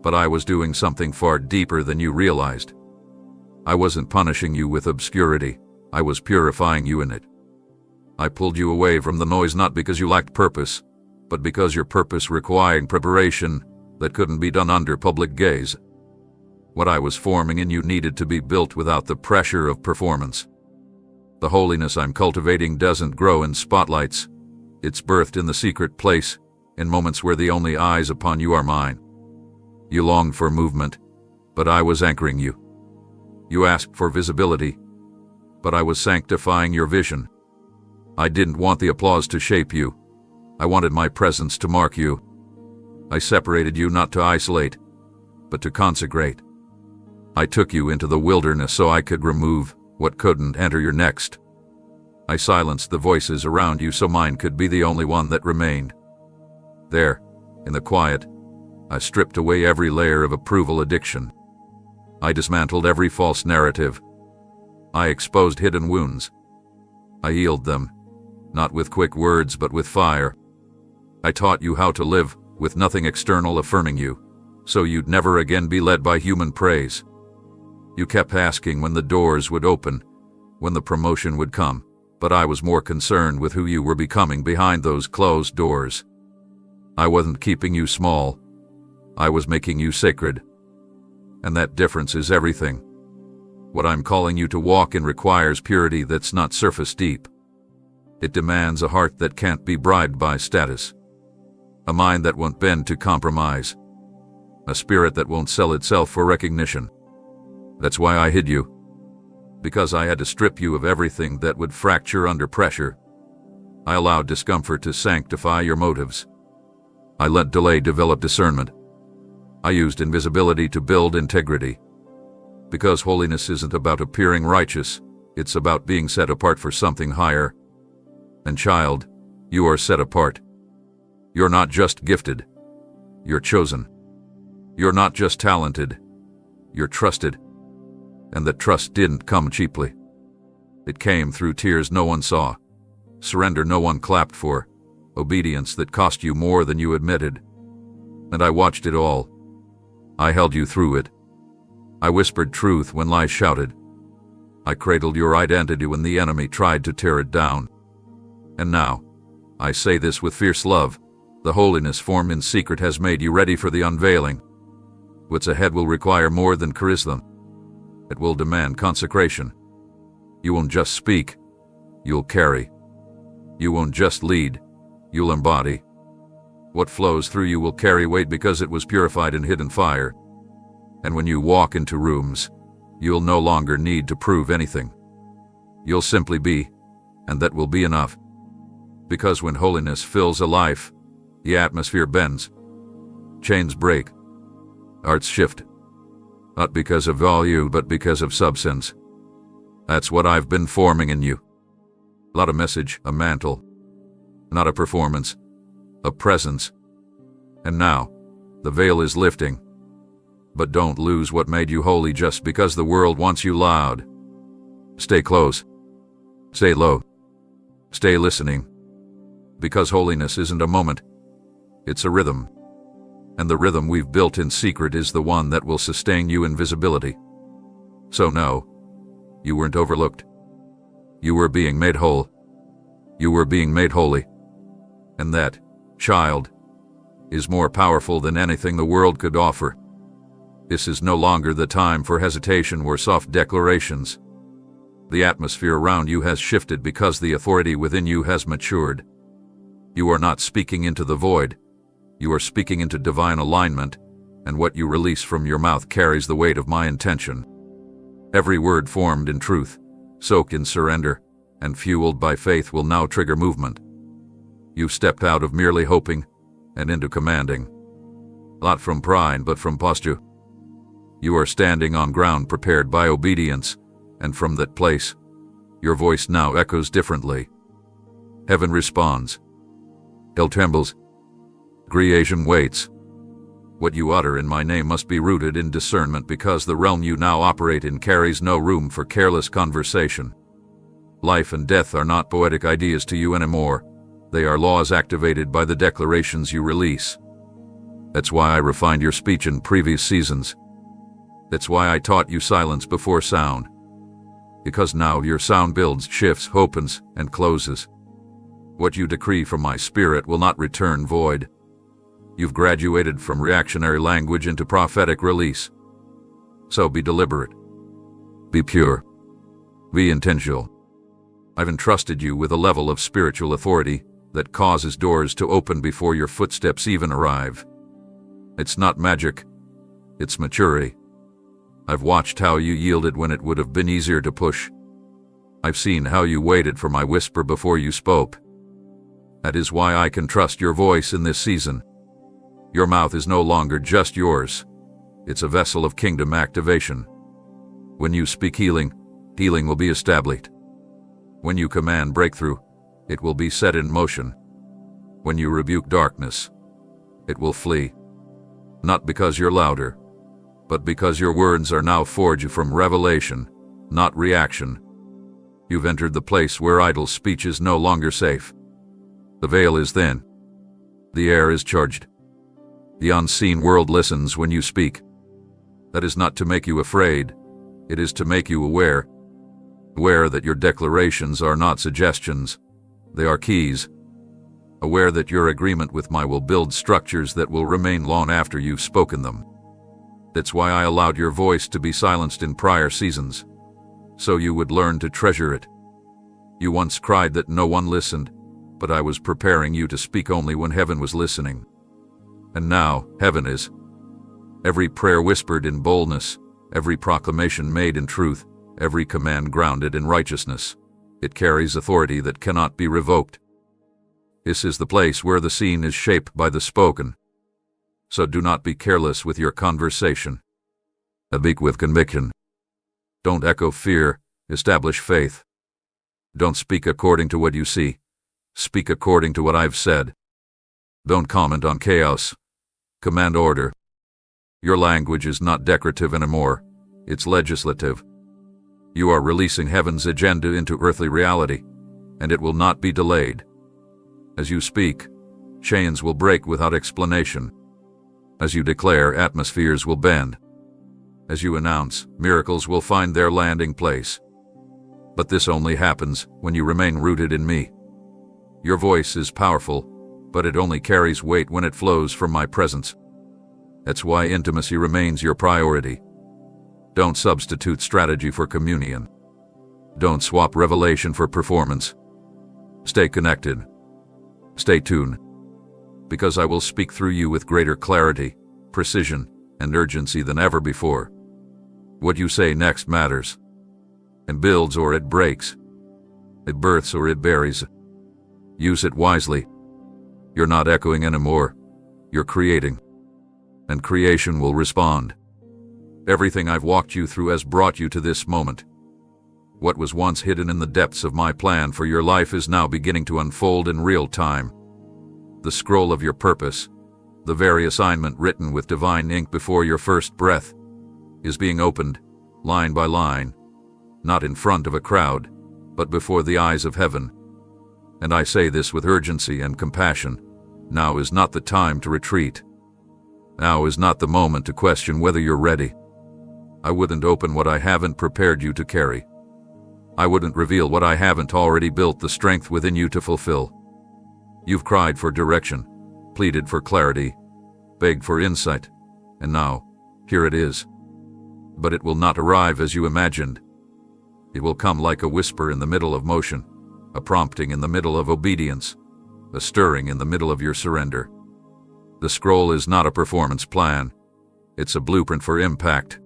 But I was doing something far deeper than you realized. I wasn't punishing you with obscurity. I was purifying you in it. I pulled you away from the noise not because you lacked purpose, but because your purpose required preparation that couldn't be done under public gaze. What I was forming in you needed to be built without the pressure of performance. The holiness I'm cultivating doesn't grow in spotlights. It's birthed in the secret place, in moments where the only eyes upon you are mine. You longed for movement, but I was anchoring you. You asked for visibility, but I was sanctifying your vision. I didn't want the applause to shape you. I wanted my presence to mark you. I separated you not to isolate, but to consecrate. I took you into the wilderness so I could remove what couldn't enter your next. I silenced the voices around you so mine could be the only one that remained. There, in the quiet, I stripped away every layer of approval addiction. I dismantled every false narrative. I exposed hidden wounds. I healed them, not with quick words but with fire. I taught you how to live with nothing external affirming you, so you'd never again be led by human praise. You kept asking when the doors would open, when the promotion would come, but I was more concerned with who you were becoming behind those closed doors. I wasn't keeping you small. I was making you sacred. And that difference is everything. What I'm calling you to walk in requires purity that's not surface deep. It demands a heart that can't be bribed by status, a mind that won't bend to compromise, a spirit that won't sell itself for recognition. That's why I hid you, because I had to strip you of everything that would fracture under pressure. I allowed discomfort to sanctify your motives. I let delay develop discernment. I used invisibility to build integrity. Because holiness isn't about appearing righteous, it's about being set apart for something higher. And child, you are set apart. You're not just gifted. You're chosen. You're not just talented. You're trusted. And that trust didn't come cheaply. It came through tears no one saw, surrender no one clapped for, obedience that cost you more than you admitted. And I watched it all. I held you through it. I whispered truth when lies shouted. I cradled your identity when the enemy tried to tear it down. And now, I say this with fierce love, the holiness formed in secret has made you ready for the unveiling. What's ahead will require more than charisma. It will demand consecration. You won't just speak, you'll carry. You won't just lead, you'll embody. What flows through you will carry weight because it was purified in hidden fire. And when you walk into rooms, you'll no longer need to prove anything. You'll simply be, and that will be enough. Because when holiness fills a life, the atmosphere bends. Chains break. Hearts shift. Not because of value, but because of substance. That's what I've been forming in you. Not a message, a mantle. Not a performance, a presence. And now, the veil is lifting. But don't lose what made you holy just because the world wants you loud. Stay close. Stay low. Stay listening. Because holiness isn't a moment. It's a rhythm. And the rhythm we've built in secret is the one that will sustain you in visibility. So no, you weren't overlooked. You were being made whole. You were being made holy. And that, child, is more powerful than anything the world could offer. This is no longer the time for hesitation or soft declarations. The atmosphere around you has shifted because the authority within you has matured. You are not speaking into the void. You are speaking into divine alignment, and what you release from your mouth carries the weight of my intention. Every word formed in truth, soaked in surrender, and fueled by faith will now trigger movement. You've stepped out of merely hoping and into commanding. Not from pride, but from posture. You are standing on ground prepared by obedience, And from that place, your voice now echoes differently. Heaven responds. Hell trembles. Creation waits. What you utter in my name must be rooted in discernment, because the realm you now operate in carries no room for careless conversation. Life and death are not poetic ideas to you anymore. They are laws activated by the declarations you release. That's why I refined your speech in previous seasons. That's why I taught you silence before sound. Because now your sound builds, shifts, opens, and closes. What you decree from my spirit will not return void. You've graduated from reactionary language into prophetic release. So be deliberate. Be pure. Be intentional. I've entrusted you with a level of spiritual authority that causes doors to open before your footsteps even arrive. It's not magic. It's maturity. I've watched how you yielded when it would have been easier to push. I've seen how you waited for my whisper before you spoke. That is why I can trust your voice in this season. Your mouth is no longer just yours. It's a vessel of kingdom activation. When you speak healing, healing will be established. When you command breakthrough, it will be set in motion. When you rebuke darkness, it will flee. Not because you're louder, but because your words are now forged from revelation, not reaction. You've entered the place where idle speech is no longer safe. The veil is thin. The air is charged. The unseen world listens when you speak. That is not to make you afraid. It is to make you aware. Aware that your declarations are not suggestions. They are keys. Aware that your agreement with me will build structures that will remain long after you've spoken them. That's why I allowed your voice to be silenced in prior seasons, so you would learn to treasure it. You once cried that no one listened, but I was preparing you to speak only when heaven was listening. And now, heaven is. Every prayer whispered in boldness, every proclamation made in truth, every command grounded in righteousness. It carries authority that cannot be revoked. This is the place where the scene is shaped by the spoken. So do not be careless with your conversation. Speak with conviction. Don't echo fear, establish faith. Don't speak according to what you see. Speak according to what I've said. Don't comment on chaos. Command order. Your language is not decorative anymore. It's legislative. You are releasing heaven's agenda into earthly reality, and it will not be delayed. As you speak, chains will break without explanation. As you declare, atmospheres will bend. As you announce, miracles will find their landing place. But this only happens when you remain rooted in me. Your voice is powerful, but it only carries weight when it flows from my presence. That's why intimacy remains your priority. Don't substitute strategy for communion. Don't swap revelation for performance. Stay connected. Stay tuned. Because I will speak through you with greater clarity, precision, and urgency than ever before. What you say next matters. It builds or it breaks. It births or it buries. Use it wisely. You're not echoing anymore. You're creating. And creation will respond. Everything I've walked you through has brought you to this moment. What was once hidden in the depths of my plan for your life is now beginning to unfold in real time. The scroll of your purpose, the very assignment written with divine ink before your first breath, is being opened, line by line, not in front of a crowd, but before the eyes of heaven. And I say this with urgency and compassion. Now is not the time to retreat. Now is not the moment to question whether you're ready. I wouldn't open what I haven't prepared you to carry. I wouldn't reveal what I haven't already built the strength within you to fulfill. You've cried for direction, pleaded for clarity, begged for insight, and now, here it is. But it will not arrive as you imagined. It will come like a whisper in the middle of motion, a prompting in the middle of obedience, a stirring in the middle of your surrender. The scroll is not a performance plan. It's a blueprint for impact.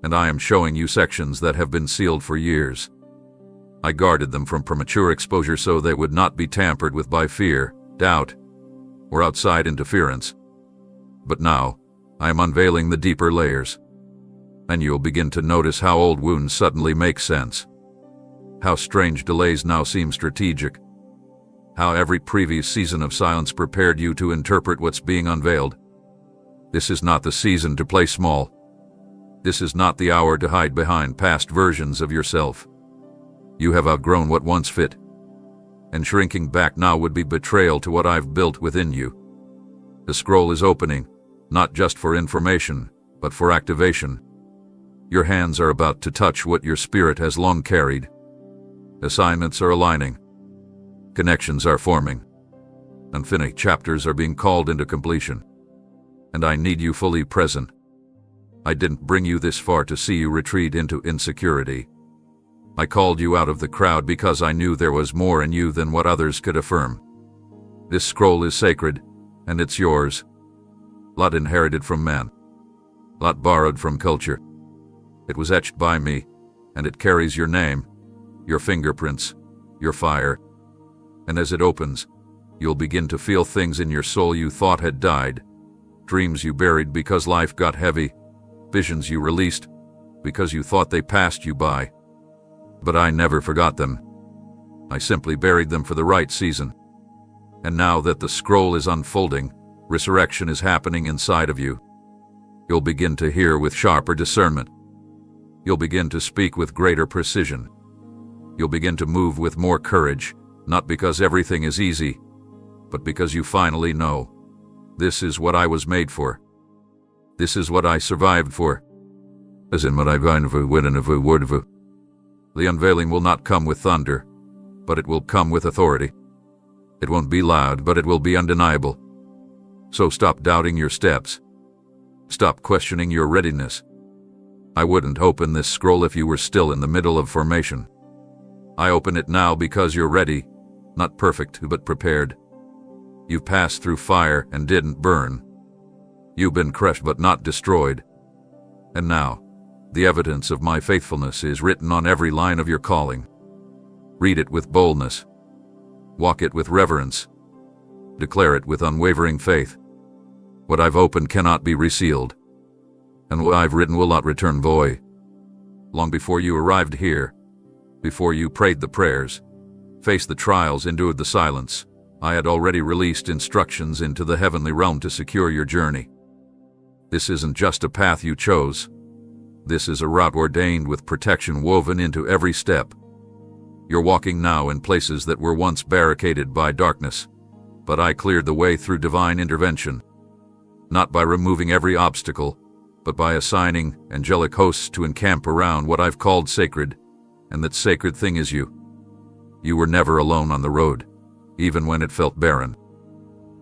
And I am showing you sections that have been sealed for years. I guarded them from premature exposure so they would not be tampered with by fear, doubt, or outside interference. But now, I am unveiling the deeper layers. And you'll begin to notice how old wounds suddenly make sense. How strange delays now seem strategic. How every previous season of silence prepared you to interpret what's being unveiled. This is not the season to play small. This is not the hour to hide behind past versions of yourself. You have outgrown what once fit. And shrinking back now would be betrayal to what I've built within you. The scroll is opening, not just for information, but for activation. Your hands are about to touch what your spirit has long carried. Assignments are aligning. Connections are forming. Unfinished chapters are being called into completion. And I need you fully present. I didn't bring you this far to see you retreat into insecurity. I called you out of the crowd because I knew there was more in you than what others could affirm. This scroll is sacred, and it's yours. Lot inherited from man. Lot borrowed from culture. It was etched by me, and it carries your name, your fingerprints, your fire. And as it opens, you'll begin to feel things in your soul you thought had died, dreams you buried because life got heavy, visions you released because you thought they passed you by. But I never forgot them. I simply buried them for the right season. And now that the scroll is unfolding, resurrection is happening inside of you. You'll begin to hear with sharper discernment. You'll begin to speak with greater precision. You'll begin to move with more courage, not because everything is easy, but because you finally know. This is what I was made for. This is what I survived for. As in what I've gone for, written of, word of. The unveiling will not come with thunder, but it will come with authority. It won't be loud, but it will be undeniable. So stop doubting your steps. Stop questioning your readiness. I wouldn't open this scroll if you were still in the middle of formation. I open it now because you're ready, not perfect, but prepared. You've passed through fire and didn't burn. You've been crushed but not destroyed. And now, the evidence of my faithfulness is written on every line of your calling. Read it with boldness. Walk it with reverence. Declare it with unwavering faith. What I've opened cannot be resealed, and what I've written will not return void. Long before you arrived here, before you prayed the prayers, faced the trials, endured the silence, I had already released instructions into the heavenly realm to secure your journey. This isn't just a path you chose. This is a route ordained with protection woven into every step. You're walking now in places that were once barricaded by darkness, but I cleared the way through divine intervention. Not by removing every obstacle, but by assigning angelic hosts to encamp around what I've called sacred, and that sacred thing is you. You were never alone on the road, even when it felt barren.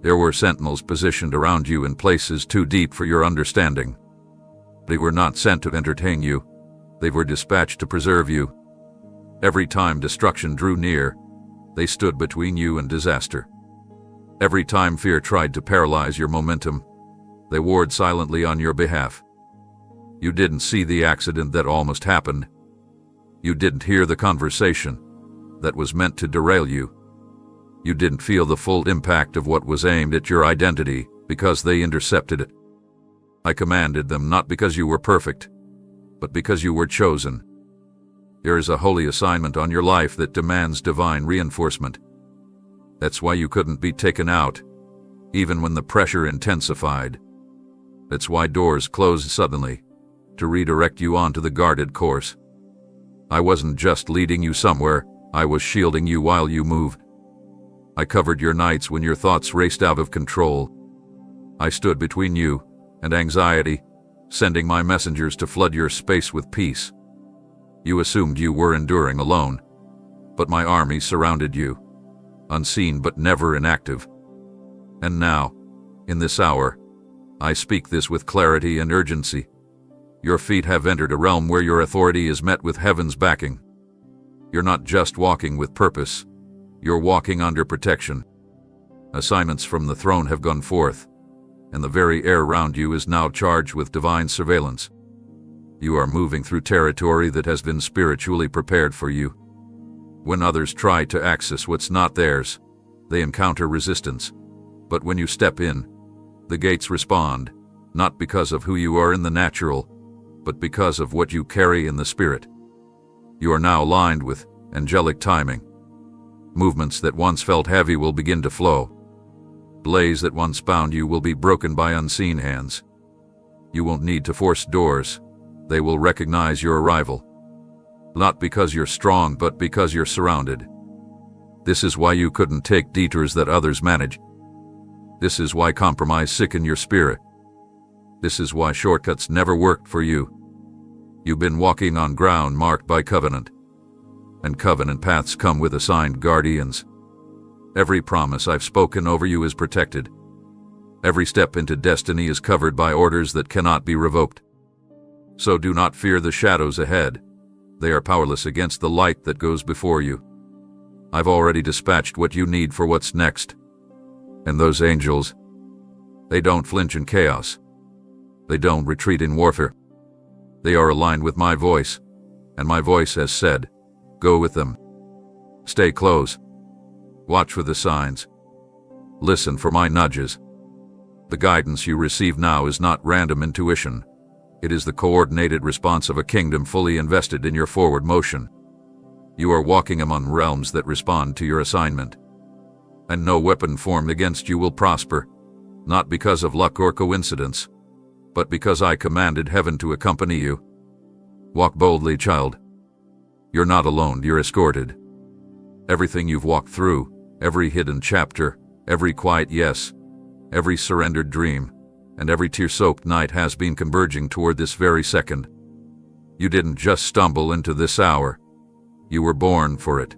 There were sentinels positioned around you in places too deep for your understanding. They were not sent to entertain you. They were dispatched to preserve you. Every time destruction drew near, they stood between you and disaster. Every time fear tried to paralyze your momentum, they warred silently on your behalf. You didn't see the accident that almost happened. You didn't hear the conversation that was meant to derail you. You didn't feel the full impact of what was aimed at your identity because they intercepted it. I commanded them not because you were perfect, but because you were chosen. There is a holy assignment on your life that demands divine reinforcement. That's why you couldn't be taken out, even when the pressure intensified. That's why doors closed suddenly, to redirect you onto the guarded course. I wasn't just leading you somewhere, I was shielding you while you moved. I covered your nights when your thoughts raced out of control. I stood between you and anxiety, sending my messengers to flood your space with peace. You assumed you were enduring alone, but my army surrounded you, unseen but never inactive. And now, in this hour, I speak this with clarity and urgency. Your feet have entered a realm where your authority is met with heaven's backing. You're not just walking with purpose, you're walking under protection. Assignments from the throne have gone forth, and the very air around you is now charged with divine surveillance. You are moving through territory that has been spiritually prepared for you. When others try to access what's not theirs, they encounter resistance. But when you step in, the gates respond, not because of who you are in the natural, but because of what you carry in the Spirit. You are now aligned with angelic timing. Movements that once felt heavy will begin to flow. Delays that once bound you will be broken by unseen hands. You won't need to force doors. They will recognize your arrival. Not because you're strong, but because you're surrounded. This is why you couldn't take detours that others manage. This is why compromise sicken your spirit. This is why shortcuts never worked for you. You've been walking on ground marked by covenant. And covenant paths come with assigned guardians. Every promise I've spoken over you is protected. Every step into destiny is covered by orders that cannot be revoked. So do not fear the shadows ahead. They are powerless against the light that goes before you. I've already dispatched what you need for what's next. And those angels, they don't flinch in chaos. They don't retreat in warfare. They are aligned with my voice, and my voice has said, go with them. Stay close. Watch for the signs. Listen for my nudges. The guidance you receive now is not random intuition. It is the coordinated response of a kingdom fully invested in your forward motion. You are walking among realms that respond to your assignment. And no weapon formed against you will prosper, not because of luck or coincidence, but because I commanded heaven to accompany you. Walk boldly, child. You're not alone, you're escorted. Everything you've walked through, every hidden chapter, every quiet yes, every surrendered dream, and every tear-soaked night has been converging toward this very second. You didn't just stumble into this hour. You were born for it.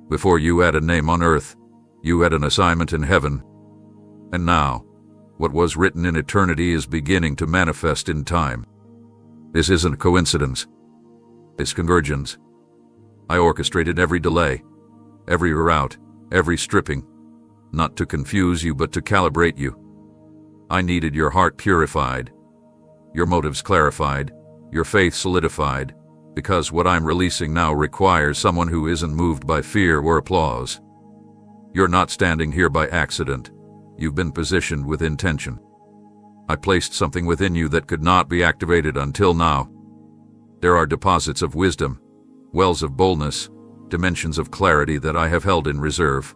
Before you had a name on earth, you had an assignment in heaven. And now, what was written in eternity is beginning to manifest in time. This isn't coincidence. It's convergence. I orchestrated every delay, every route, every stripping, not to confuse you but to calibrate you. I needed your heart purified, your motives clarified, your faith solidified, because what I'm releasing now requires someone who isn't moved by fear or applause. You're not standing here by accident. You've been positioned with intention. I placed something within you that could not be activated until now. There are deposits of wisdom, wells of boldness, dimensions of clarity that I have held in reserve,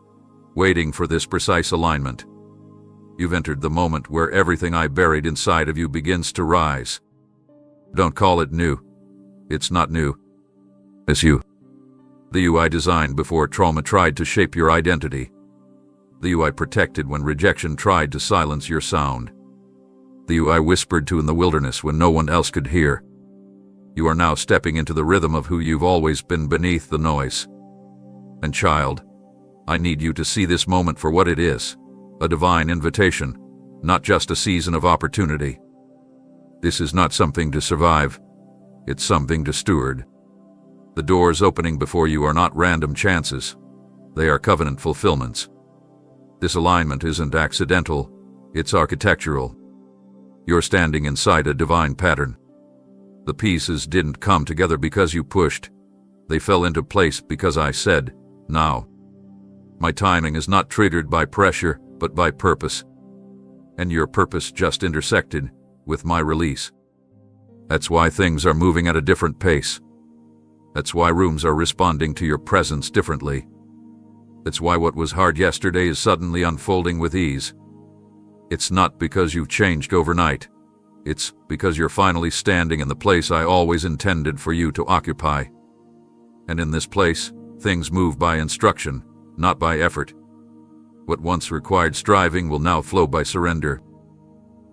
waiting for this precise alignment. You've entered the moment where everything I buried inside of you begins to rise. Don't call it new. It's not new. It's you. The you I designed before trauma tried to shape your identity. The you I protected when rejection tried to silence your sound. The you I whispered to in the wilderness when no one else could hear. You are now stepping into the rhythm of who you've always been beneath the noise. And child, I need you to see this moment for what it is, a divine invitation, not just a season of opportunity. This is not something to survive. It's something to steward. The doors opening before you are not random chances. They are covenant fulfillments. This alignment isn't accidental, it's architectural. You're standing inside a divine pattern. The pieces didn't come together because you pushed. They fell into place because I said, now. My timing is not triggered by pressure, but by purpose. And your purpose just intersected with my release. That's why things are moving at a different pace. That's why rooms are responding to your presence differently. That's why what was hard yesterday is suddenly unfolding with ease. It's not because you've changed overnight. It's because you're finally standing in the place I always intended for you to occupy. And in this place, things move by instruction, not by effort. What once required striving will now flow by surrender.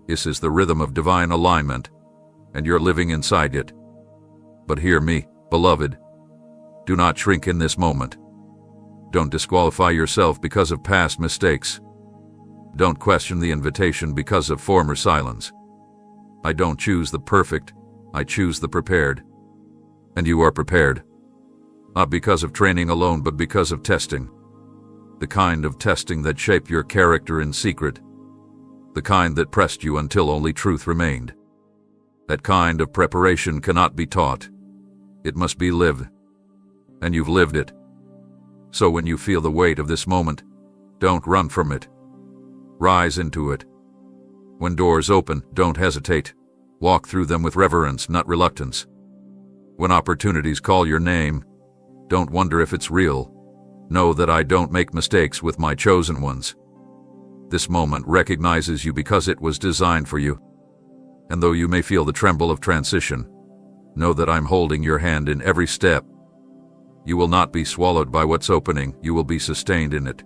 This is the rhythm of divine alignment, and you're living inside it. But hear me, beloved. Do not shrink in this moment. Don't disqualify yourself because of past mistakes. Don't question the invitation because of former silence. I don't choose the perfect, I choose the prepared. And you are prepared. Not because of training alone, but because of testing. The kind of testing that shaped your character in secret. The kind that pressed you until only truth remained. That kind of preparation cannot be taught. It must be lived. And you've lived it. So when you feel the weight of this moment, don't run from it. Rise into it. When doors open, don't hesitate. Walk through them with reverence, not reluctance. When opportunities call your name, don't wonder if it's real. Know that I don't make mistakes with my chosen ones. This moment recognizes you because it was designed for you. And though you may feel the tremble of transition, know that I'm holding your hand in every step. You will not be swallowed by what's opening, you will be sustained in it.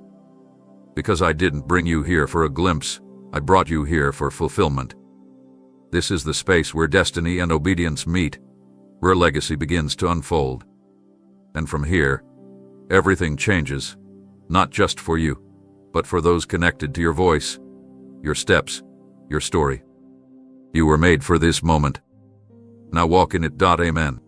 Because I didn't bring you here for a glimpse, I brought you here for fulfillment. This is the space where destiny and obedience meet, where legacy begins to unfold. And from here, everything changes, not just for you, but for those connected to your voice, your steps, your story. You were made for this moment. Now walk in it. Amen.